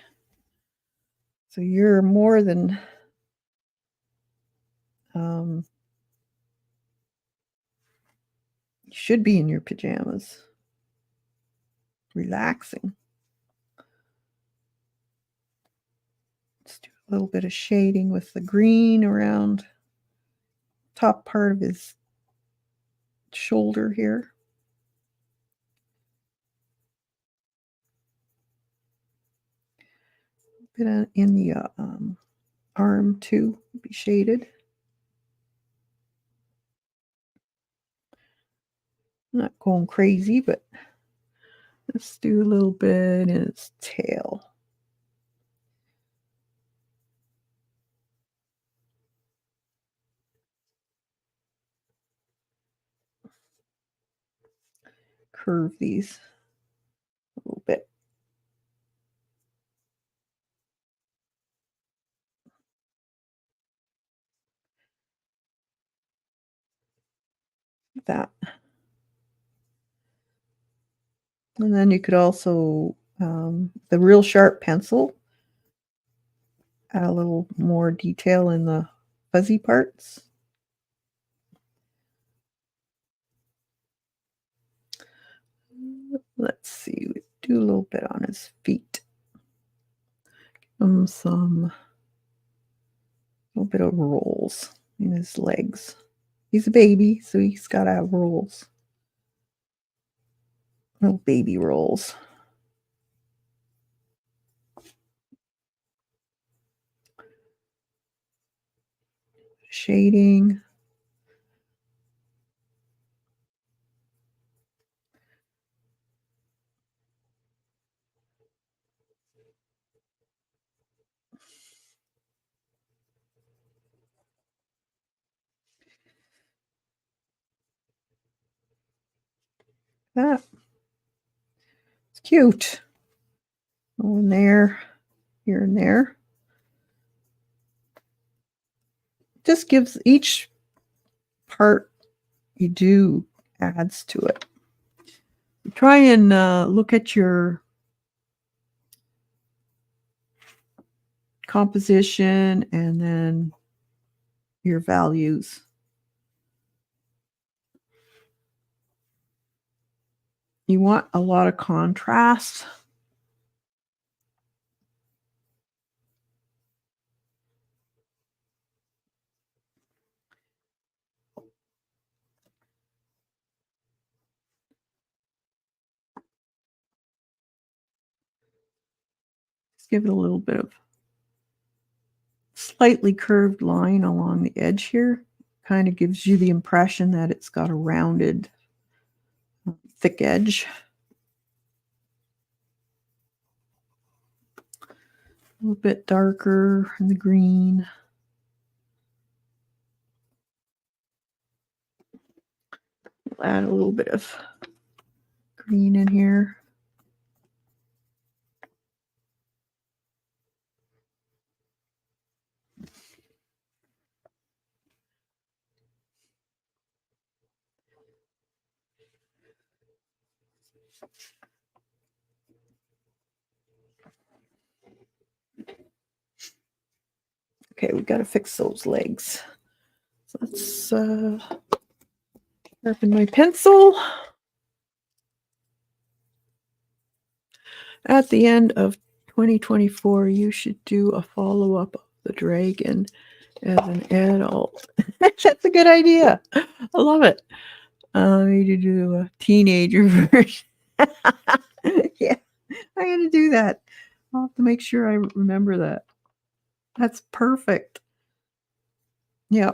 So you're more than you should be in your pajamas, relaxing. Let's do a little bit of shading with the green around top part of his shoulder here. A bit in the arm too, be shaded. Not going crazy, but let's do a little bit in its tail. curve these a little bit. Like that. And then you could also, the real sharp pencil, add a little more detail in the fuzzy parts. Let's see, we do a little bit on his feet. Give him some, a little bit of rolls in his legs. He's a baby, so he's got to have rolls. Little baby rolls. Shading. That. It's cute. Go in there, here and there. Just gives each part you do adds to it. Try and look at your composition and then your values. You want a lot of contrast. Just give it a little bit of slightly curved line along the edge here. Kind of gives you the impression that it's got a rounded, thick edge. A little bit darker in the green. We'll add a little bit of green in here. Okay, we got to fix those legs. So let's sharpen my pencil. At the end of 2024, you should do a follow-up of the Dragon as an adult. That's a good idea. I love it. I need to do a teenager version. Yeah, I got to do that. I'll have to make sure I remember that. That's perfect. Yeah.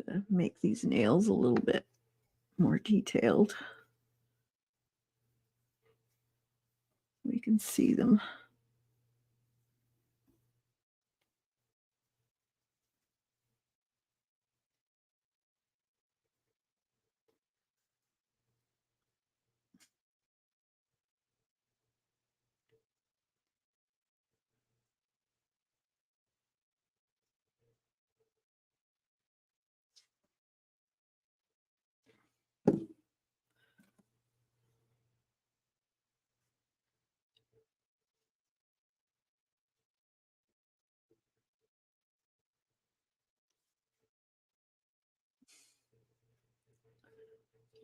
To make these nails a little bit more detailed. We can see them.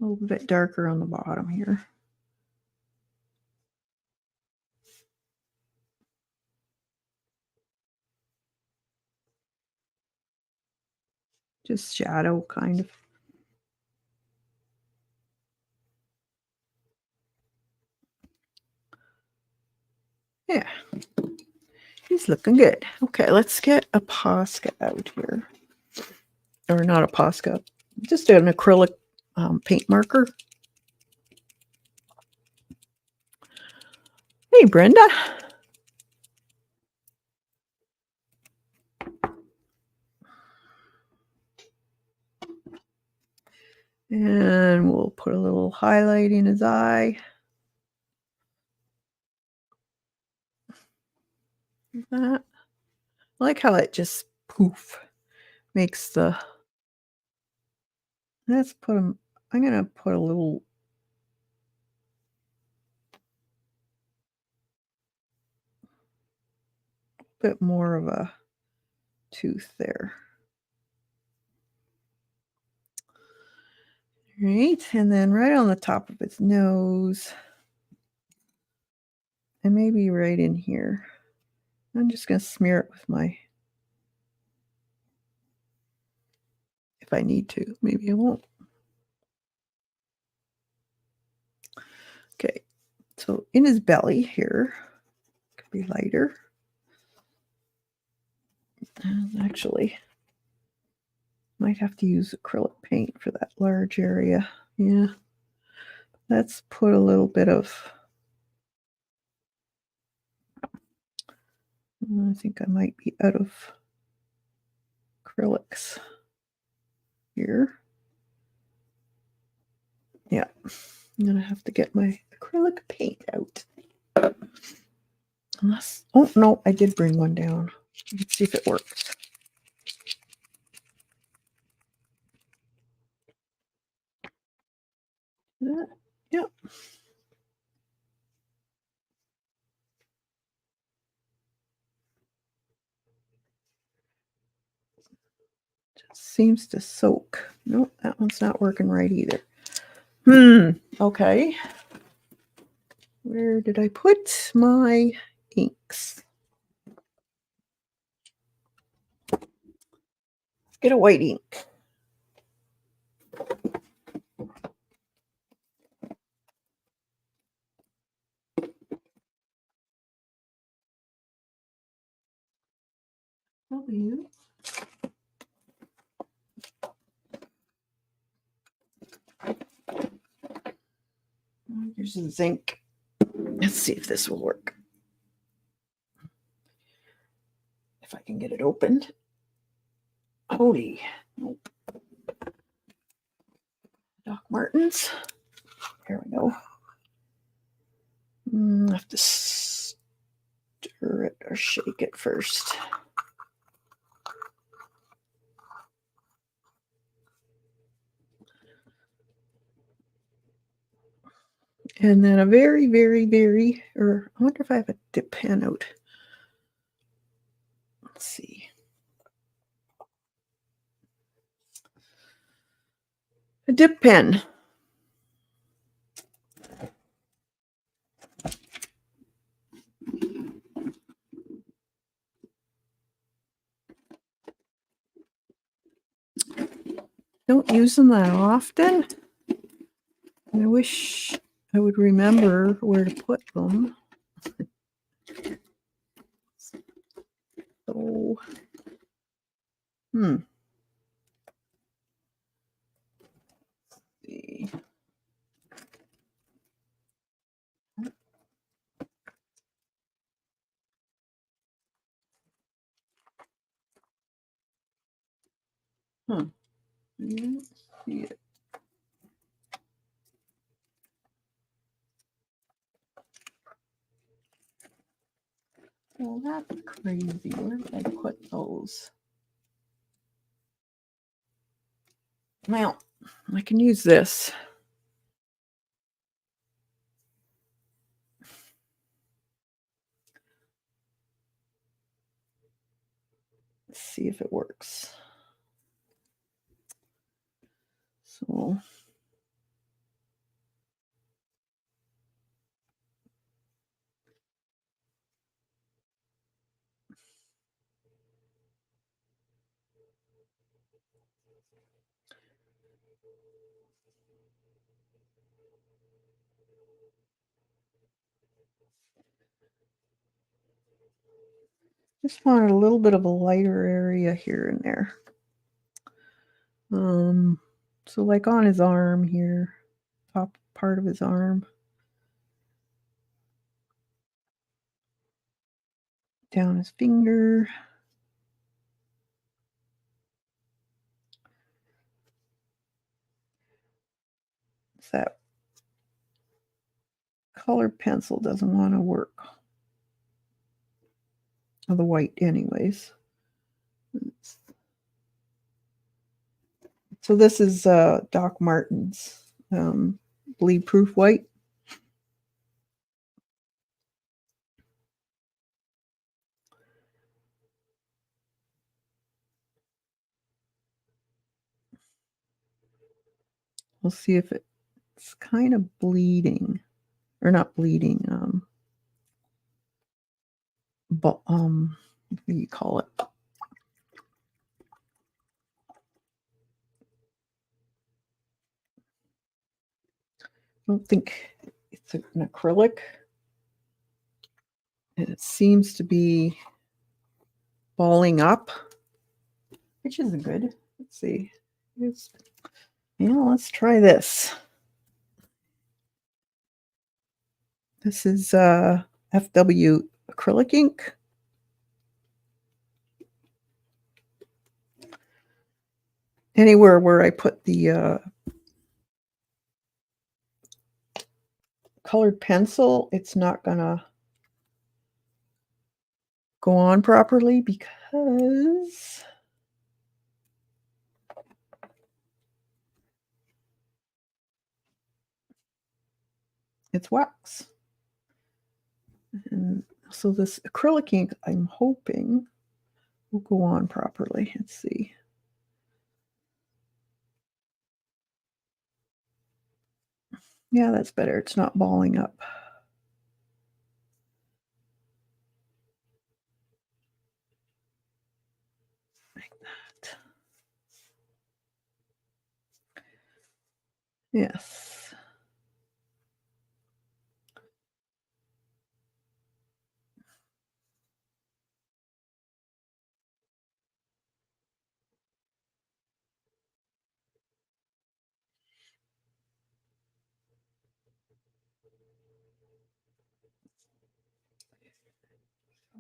A little bit darker on the bottom here. Just shadow, kind of. Yeah. He's looking good. Okay, let's get a Posca out here. Or not a Posca, just an acrylic paint marker. Hey, Brenda. And we'll put a little highlight in his eye. Like that. I like how it just poof makes the. Let's put him. I'm going to put a little. Bit more of a tooth there. Right, and then right on the top of his nose. And maybe right in here. I'm just going to smear it with my. If I need to, maybe I won't. Okay, so in his belly here, could be lighter. And actually, might have to use acrylic paint for that large area. Yeah, let's put a little bit of. I think I might be out of acrylics here. Yeah, I'm gonna have to get my acrylic paint out. Unless, oh no, I did bring one down. Let's see if it works. Yep. Just seems to soak. Nope, that one's not working right either. Okay. Where did I put my inks? Let's get a white ink. W. Here's the zinc. Let's see if this will work. If I can get it opened. Holy. Nope. Doc Martens. Here we go. I have to stir it or shake it first. And then a very, very, very, or I wonder if I have a dip pen out. Let's see. A dip pen. Don't use them that often. And I wish I would remember where to put them. So, let's see. I didn't see it. Well, that's crazy. Where did I put those? Well, I can use this. Let's see if it works. So Just wanted a little bit of a lighter area here and there. So like on his arm here, top part of his arm, down his finger. That colored pencil doesn't want to work. Or the white anyways. So this is Doc Martens bleed proof white. We'll see if it's kind of bleeding, or not bleeding. But what do you call it? I don't think it's an acrylic. And it seems to be balling up, which isn't good. Let's see. Let's try this. This is FW acrylic ink. Anywhere where I put the colored pencil, it's not gonna go on properly because it's wax. And so this acrylic ink, I'm hoping, will go on properly. Let's see. Yeah, that's better. It's not balling up. Like that. Yes.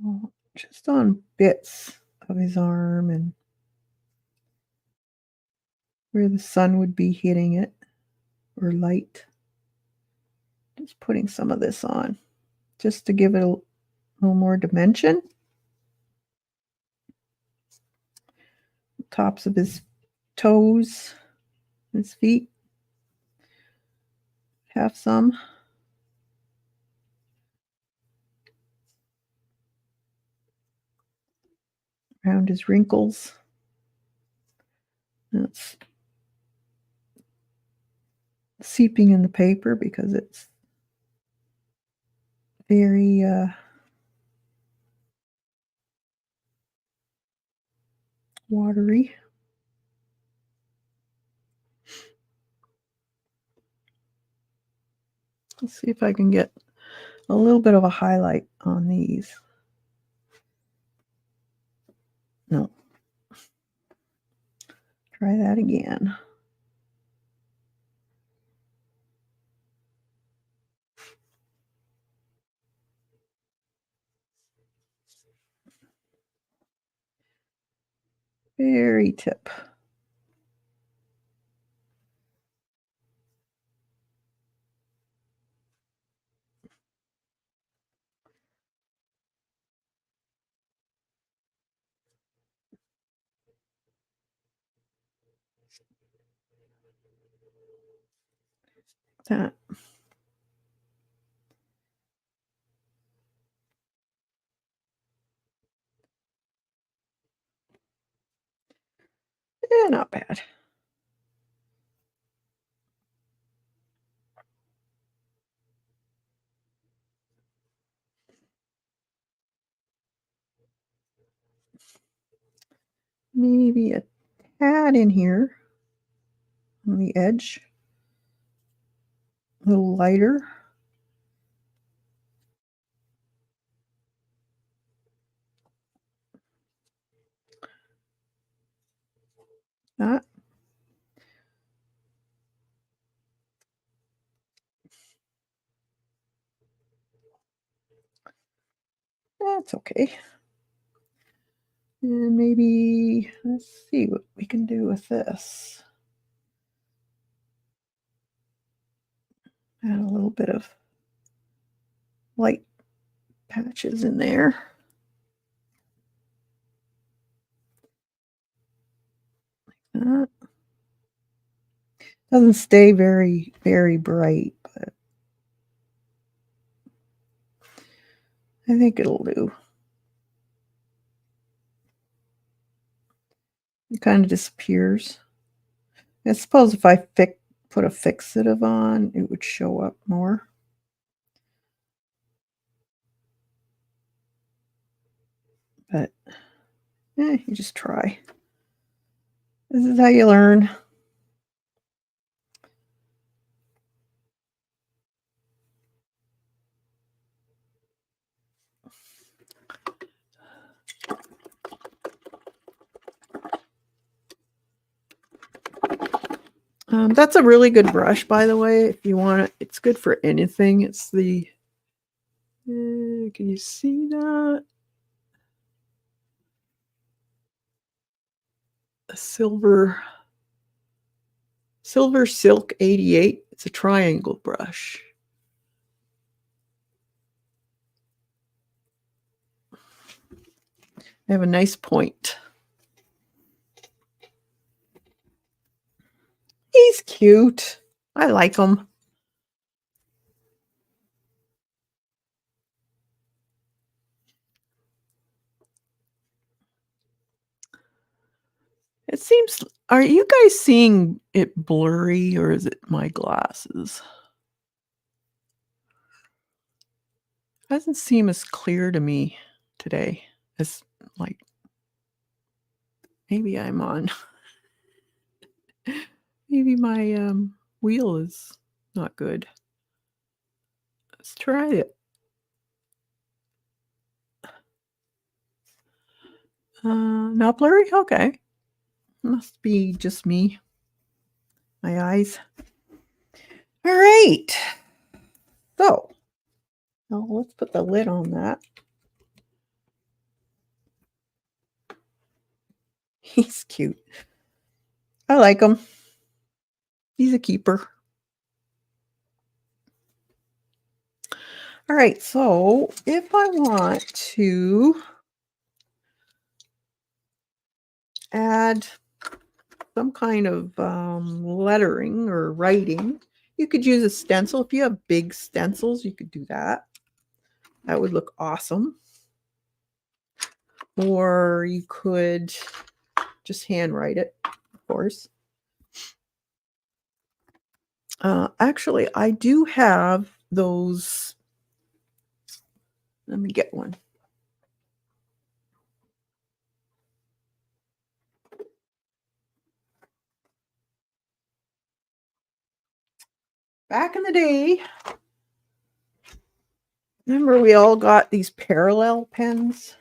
So just on bits of his arm and where the sun would be hitting it, or light. Just putting some of this on just to give it a little more dimension. Tops of his toes, his feet. Have some. Around his wrinkles. That's seeping in the paper because it's very watery. Let's see if I can get a little bit of a highlight on these. No. Try that again. Very tip. That. Not bad. Maybe a tad in here on the edge, a little lighter. That. That's okay. And maybe, let's see what we can do with this. Add a little bit of light patches in there. Like that. Doesn't stay very, very bright, but I think it'll do. It kind of disappears. I suppose if I put a fixative on, it would show up more. But you just try. This is how you learn. That's a really good brush, by the way. If you want it, it's good for anything. It's the, can you see that? A silver silk 88. It's a triangle brush. They have a nice point. He's cute. I like him. It seems, are you guys seeing it blurry or is it my glasses? It doesn't seem as clear to me today as like maybe I'm on. Maybe my wheel is not good. Let's try it. Not blurry? Okay. Must be just me. My eyes. All right. So, now let's put the lid on that. He's cute. I like him. He's a keeper. All right, so if I want to add some kind of lettering or writing, you could use a stencil. If you have big stencils, you could do that. That would look awesome. Or you could just handwrite it, of course. Actually, I do have those. Let me get one. Back in the day, remember we all got these parallel pens?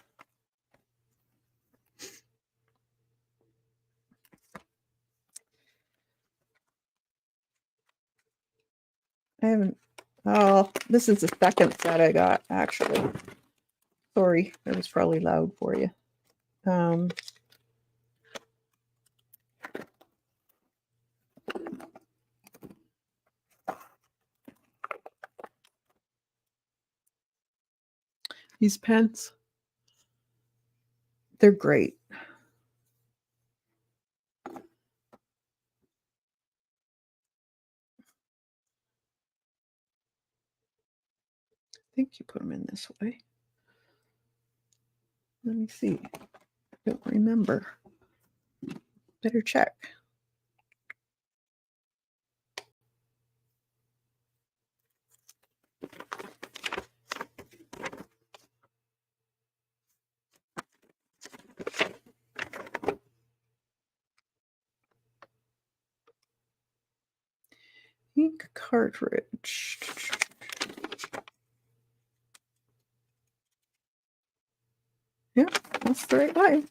I haven't, oh, this is the second set I got, actually. Sorry, that was probably loud for you. These pens, they're great. I think you put them in this way. Let me see. I don't remember. Better check. ink cartridge. Yeah, that's the right way.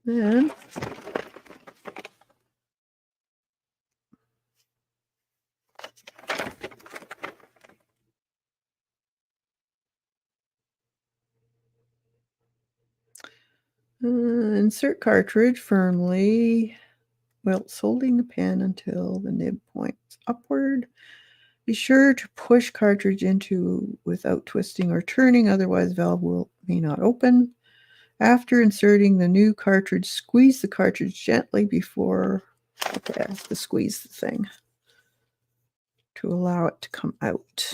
Then insert cartridge firmly whilst holding the pen until the nib points upward. Be sure to push cartridge into without twisting or turning, otherwise valve may not open. After inserting the new cartridge, squeeze the cartridge gently before I have to squeeze the thing to allow it to come out.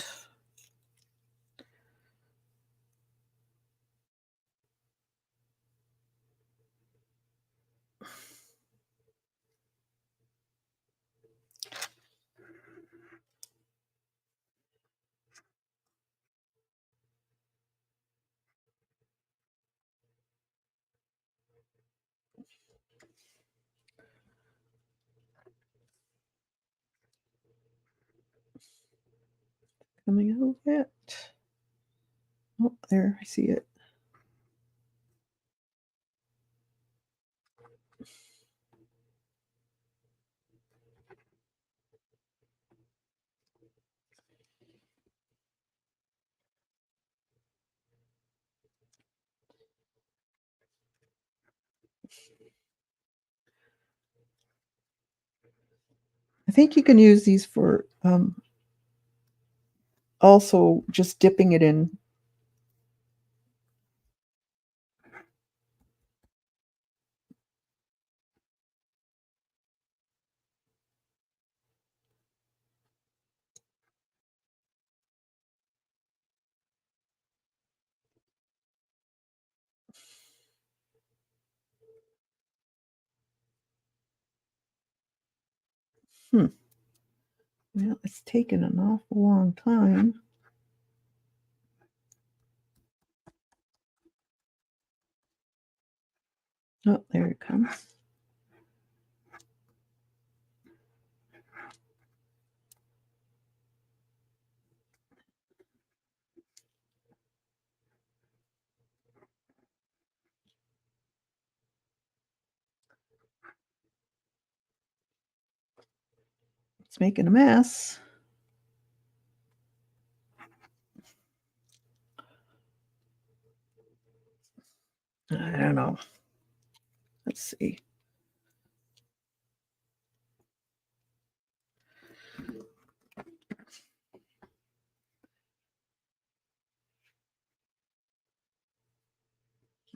Coming out of it. Oh, there, I see it. I think you can use these for also just dipping it in. Well, it's taken an awful long time. Oh, there it comes. It's making a mess. I don't know. Let's see.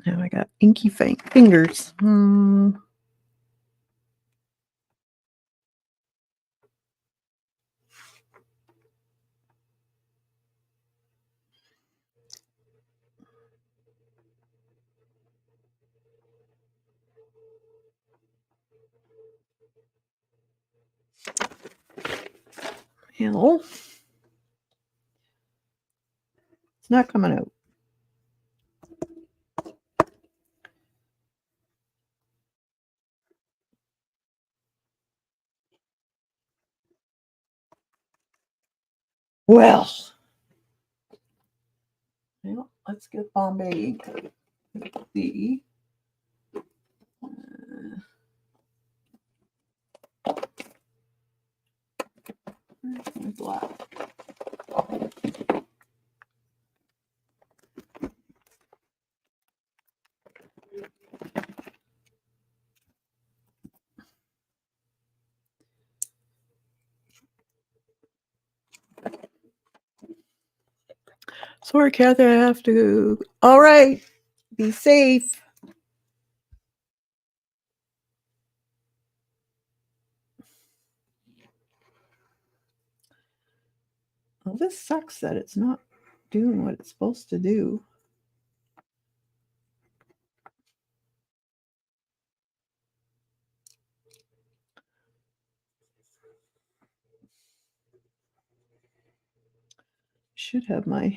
Now I got inky fingers. Hell, it's not coming out. Well, let's get Bombay ink. The black. Sorry, Kathy, I have to. All right, be safe. Well, this sucks that it's not doing what it's supposed to do. should have my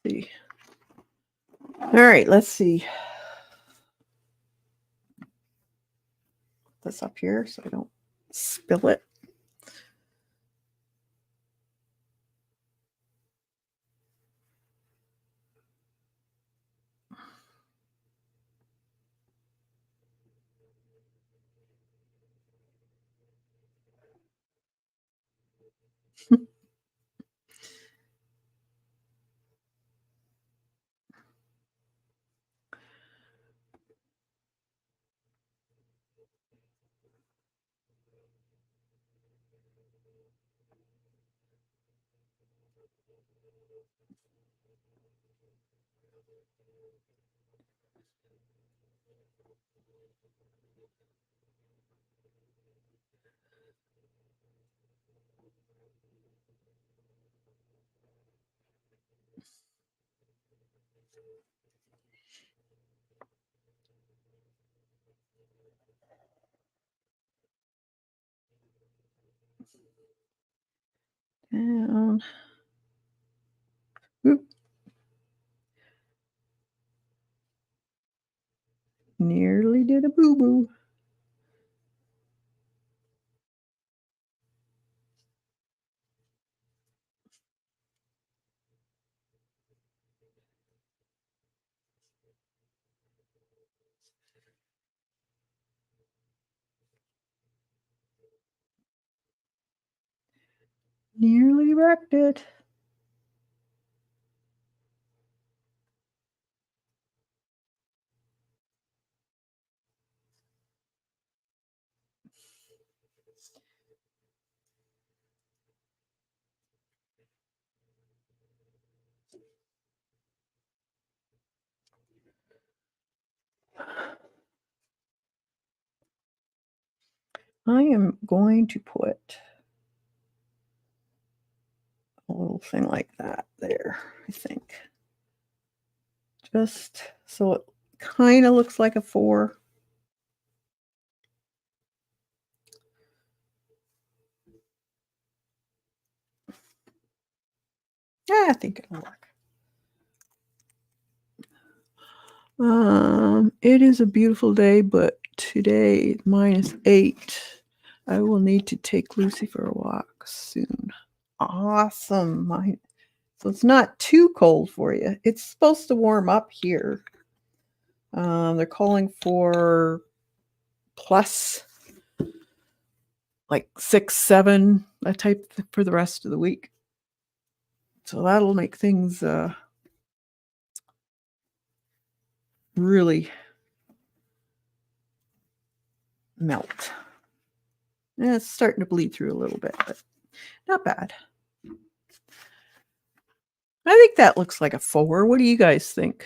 see. All right, let's see. Put this up here so I don't spill it. Down. Oop. Nearly did a boo-boo. Nearly wrecked it. I am going to put a little thing like that there, I think. Just so it kind of looks like a 4. Yeah, I think it'll work. It is a beautiful day, but today -8. I will need to take Lucy for a walk soon. Awesome. So it's not too cold for you. It's supposed to warm up here. They're calling for plus like 6, 7, that type for the rest of the week. So that'll make things really melt. And it's starting to bleed through a little bit, but not bad. I think that looks like a 4. What do you guys think?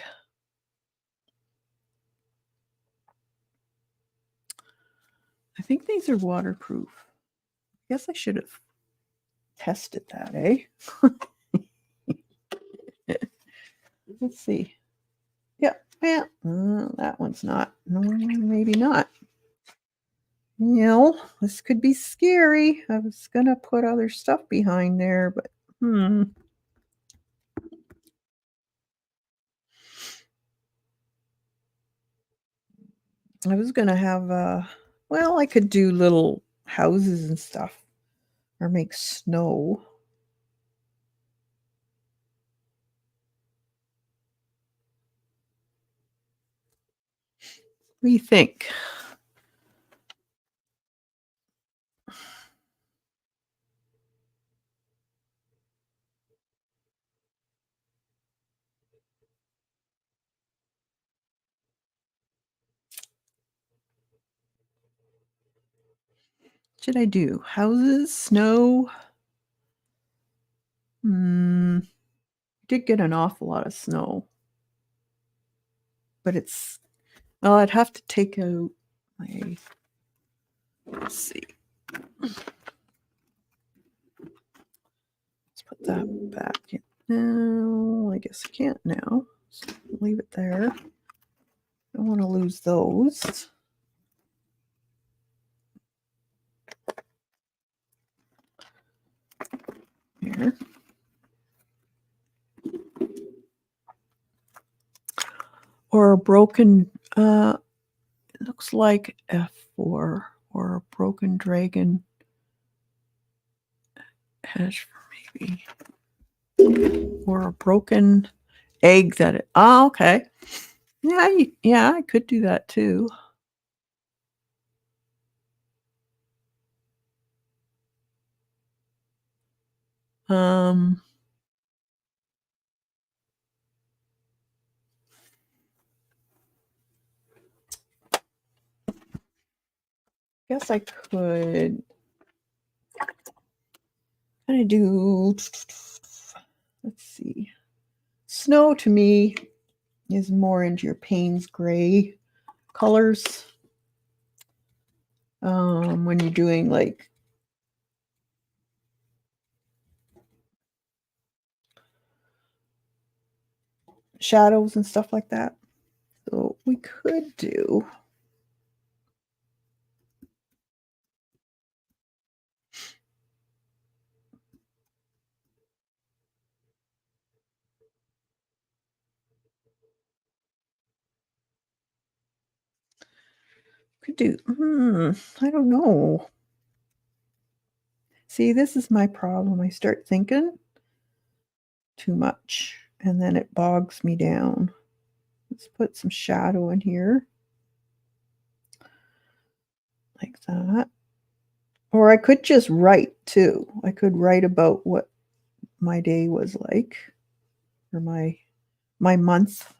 I think these are waterproof. I guess I should have tested that, eh? Let's see. Yeah, that one's not. No, maybe not. You know, this could be scary. I was gonna put other stuff behind there, but I was gonna have well, I could do little houses and stuff or make snow. What do you think? Should I do houses, snow? Did get an awful lot of snow. but it's, well, I'd have to take out my, let's see. Let's put that back in. No, I guess I can't now. So leave it there. Don't want to lose those. Here. Or a broken, it looks like F4 or a broken dragon hash for maybe. Or a broken egg that it, oh, okay. Yeah, I could do that too. Guess I could kind of do, let's see. Snow to me is more into your Payne's gray colors. When you're doing like shadows and stuff like that. So we could do I don't know. See, this is my problem. I start thinking too much and then it bogs me down. Let's put some shadow in here. Like that. Or I could just write too. I could write about what my day was like or my month.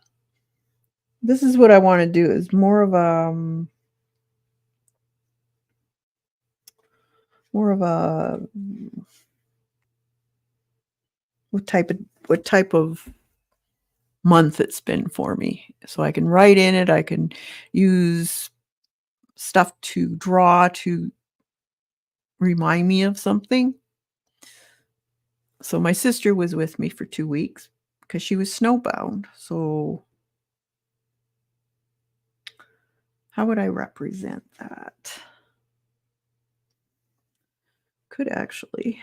This is what I want to do, is more of a what type of month it's been for me. So I can write in it, I can use stuff to draw to remind me of something. So my sister was with me for 2 weeks because she was snowbound. So how would I represent that? Could actually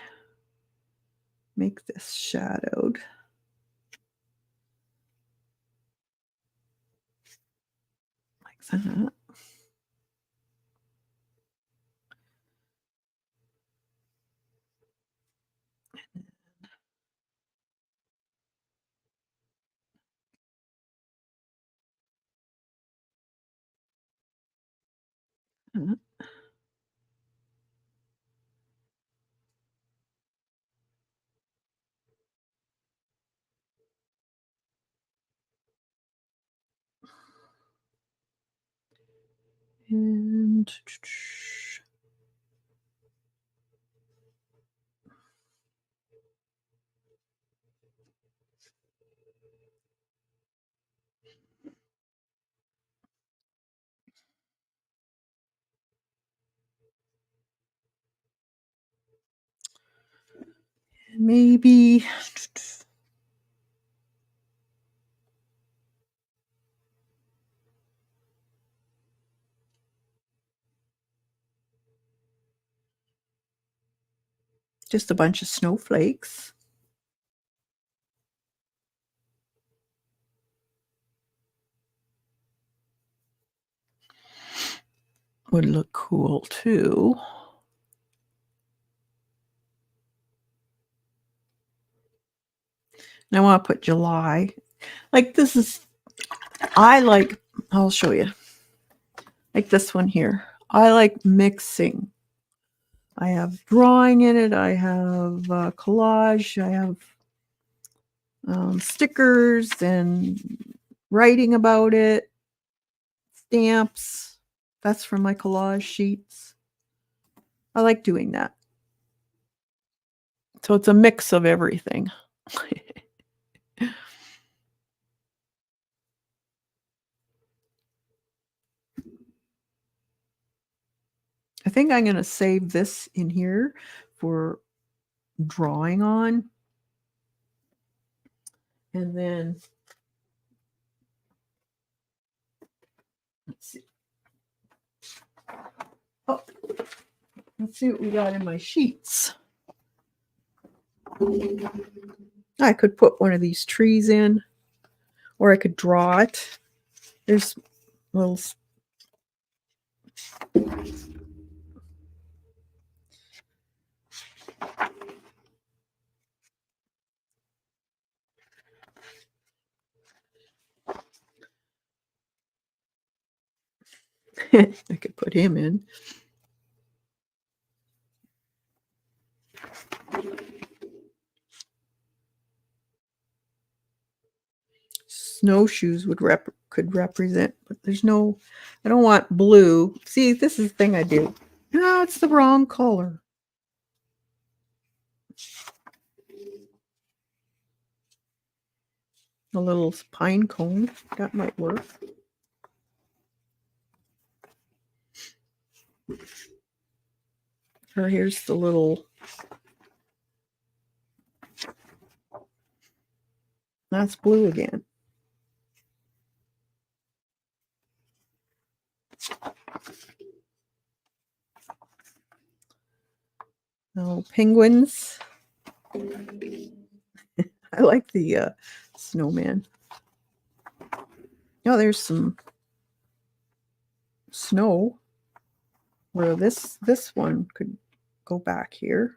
make this shadowed. Like that. And maybe just a bunch of snowflakes. Would look cool too. And I want to put July. Like this is, I'll show you. Like this one here. I like mixing. I have drawing in it. I have collage. I have stickers and writing about it. Stamps. That's from my collage sheets. I like doing that. So it's a mix of everything. think I'm going to save this in here for drawing on. And then, let's see. Oh, let's see what we got in my sheets. I could put one of these trees in, or I could draw it. There's little... I could put him in. Snowshoes could represent, but there's no... I don't want blue. See, this is the thing I do. No, it's the wrong color. A little pine cone, that might work. Or here's the little... That's blue again. Oh, penguins. I like the snowman. Oh, there's some snow where this one could go back here.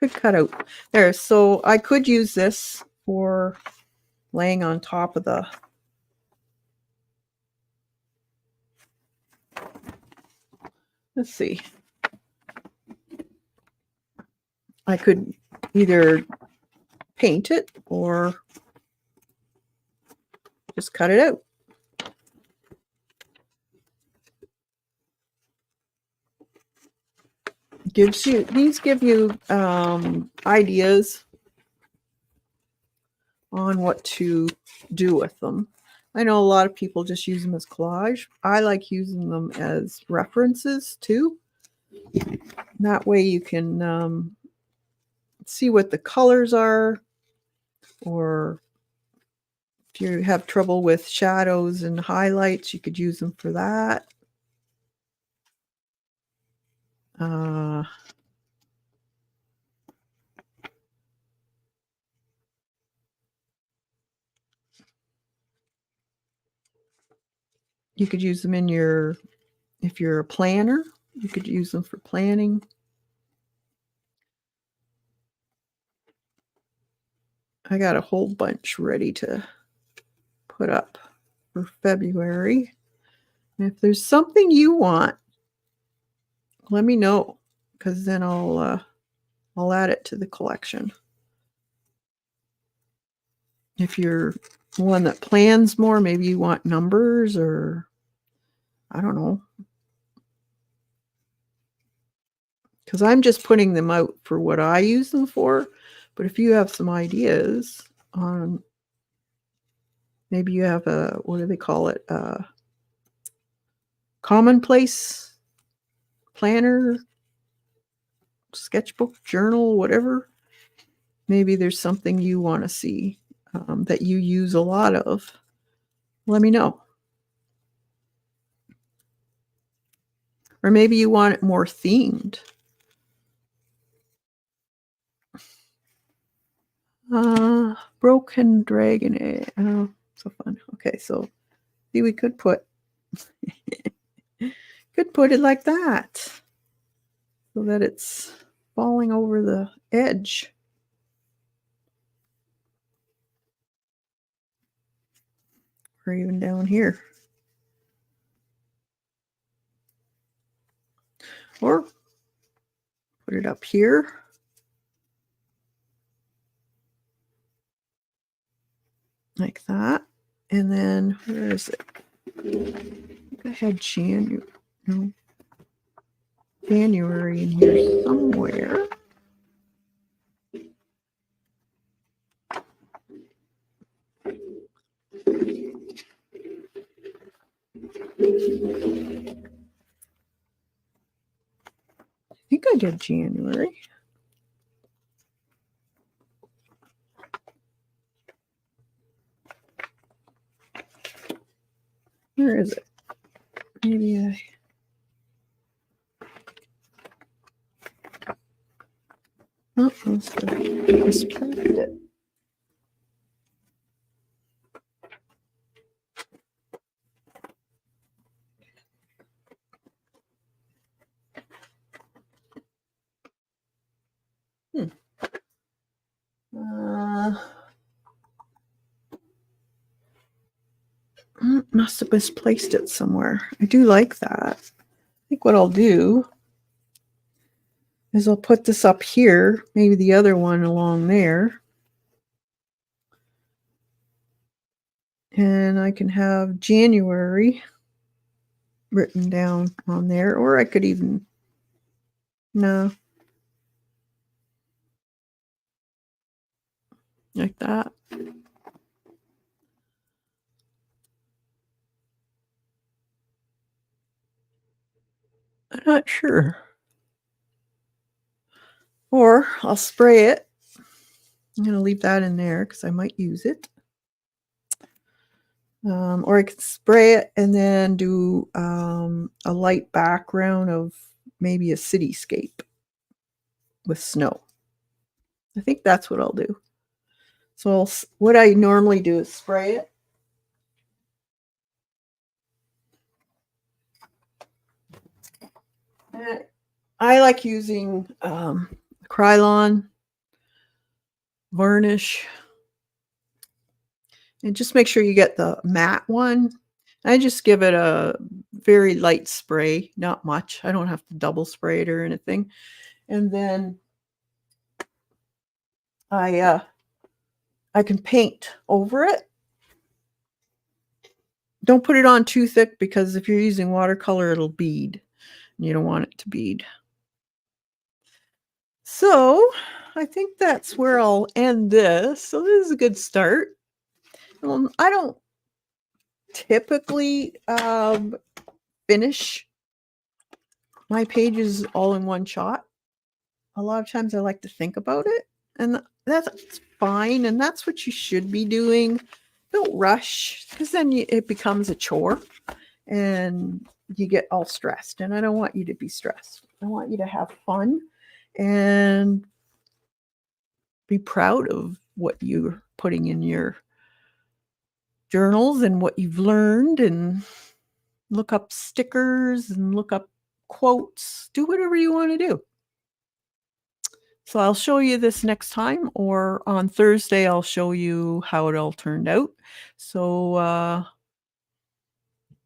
Could cut out there. So I could use this for laying on top of the... Let's see. I could either paint it or just cut it out. These give you ideas on what to do with them. I know a lot of people just use them as collage. I like using them as references too. That way you can see what the colors are, or if you have trouble with shadows and highlights, you could use them for that. You could use them in your... If you're a planner, you could use them for planning. I got a whole bunch ready to put up for February. And if there's something you want, let me know, because then I'll add it to the collection. If you're one that plans more, maybe you want numbers, or I don't know. Because I'm just putting them out for what I use them for. But if you have some ideas on, maybe you have a, what do they call it? Commonplace planner, sketchbook, journal, whatever. Maybe there's something you want to see that you use a lot of. Let me know. Or maybe you want it more themed. Broken dragon egg. Oh, so fun. Okay, so see, we could put it like that, so that it's falling over the edge. Or even down here. Or put it up here. Like that. And then, where is it? I think I had January in here somewhere. get January. Where is it? Maybe I... Oh, I misprinted it. Must have misplaced it somewhere. I do like that. I think what I'll do is I'll put this up here, maybe the other one along there. And I can have January written down on there, or I could even, no, like that. I'm not sure. Or I'll spray it. I'm going to leave that in there because I might use it. Or I could spray it and then do a light background of maybe a cityscape with snow. I think that's what I'll do. So what I normally do is spray it. And I like using Krylon varnish. And just make sure you get the matte one. I just give it a very light spray, not much. I don't have to double spray it or anything. And then I can paint over it. Don't put it on too thick because if you're using watercolor, it'll bead. And you don't want it to bead. So I think that's where I'll end this. So this is a good start. I don't typically finish my pages all in one shot. A lot of times I like to think about it, and that's fine, and that's what you should be doing. Don't rush, because then it becomes a chore and you get all stressed, and I don't want you to be stressed. I want you to have fun and be proud of what you're putting in your journals and what you've learned, and look up stickers and look up quotes. Do whatever you want to do. So I'll show you this next time, or on Thursday, I'll show you how it all turned out. So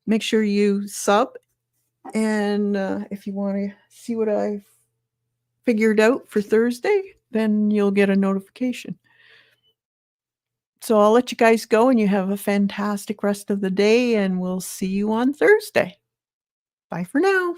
make sure you sub, and if you want to see what I've figured out for Thursday, then you'll get a notification. So I'll let you guys go, and you have a fantastic rest of the day, and we'll see you on Thursday. Bye for now.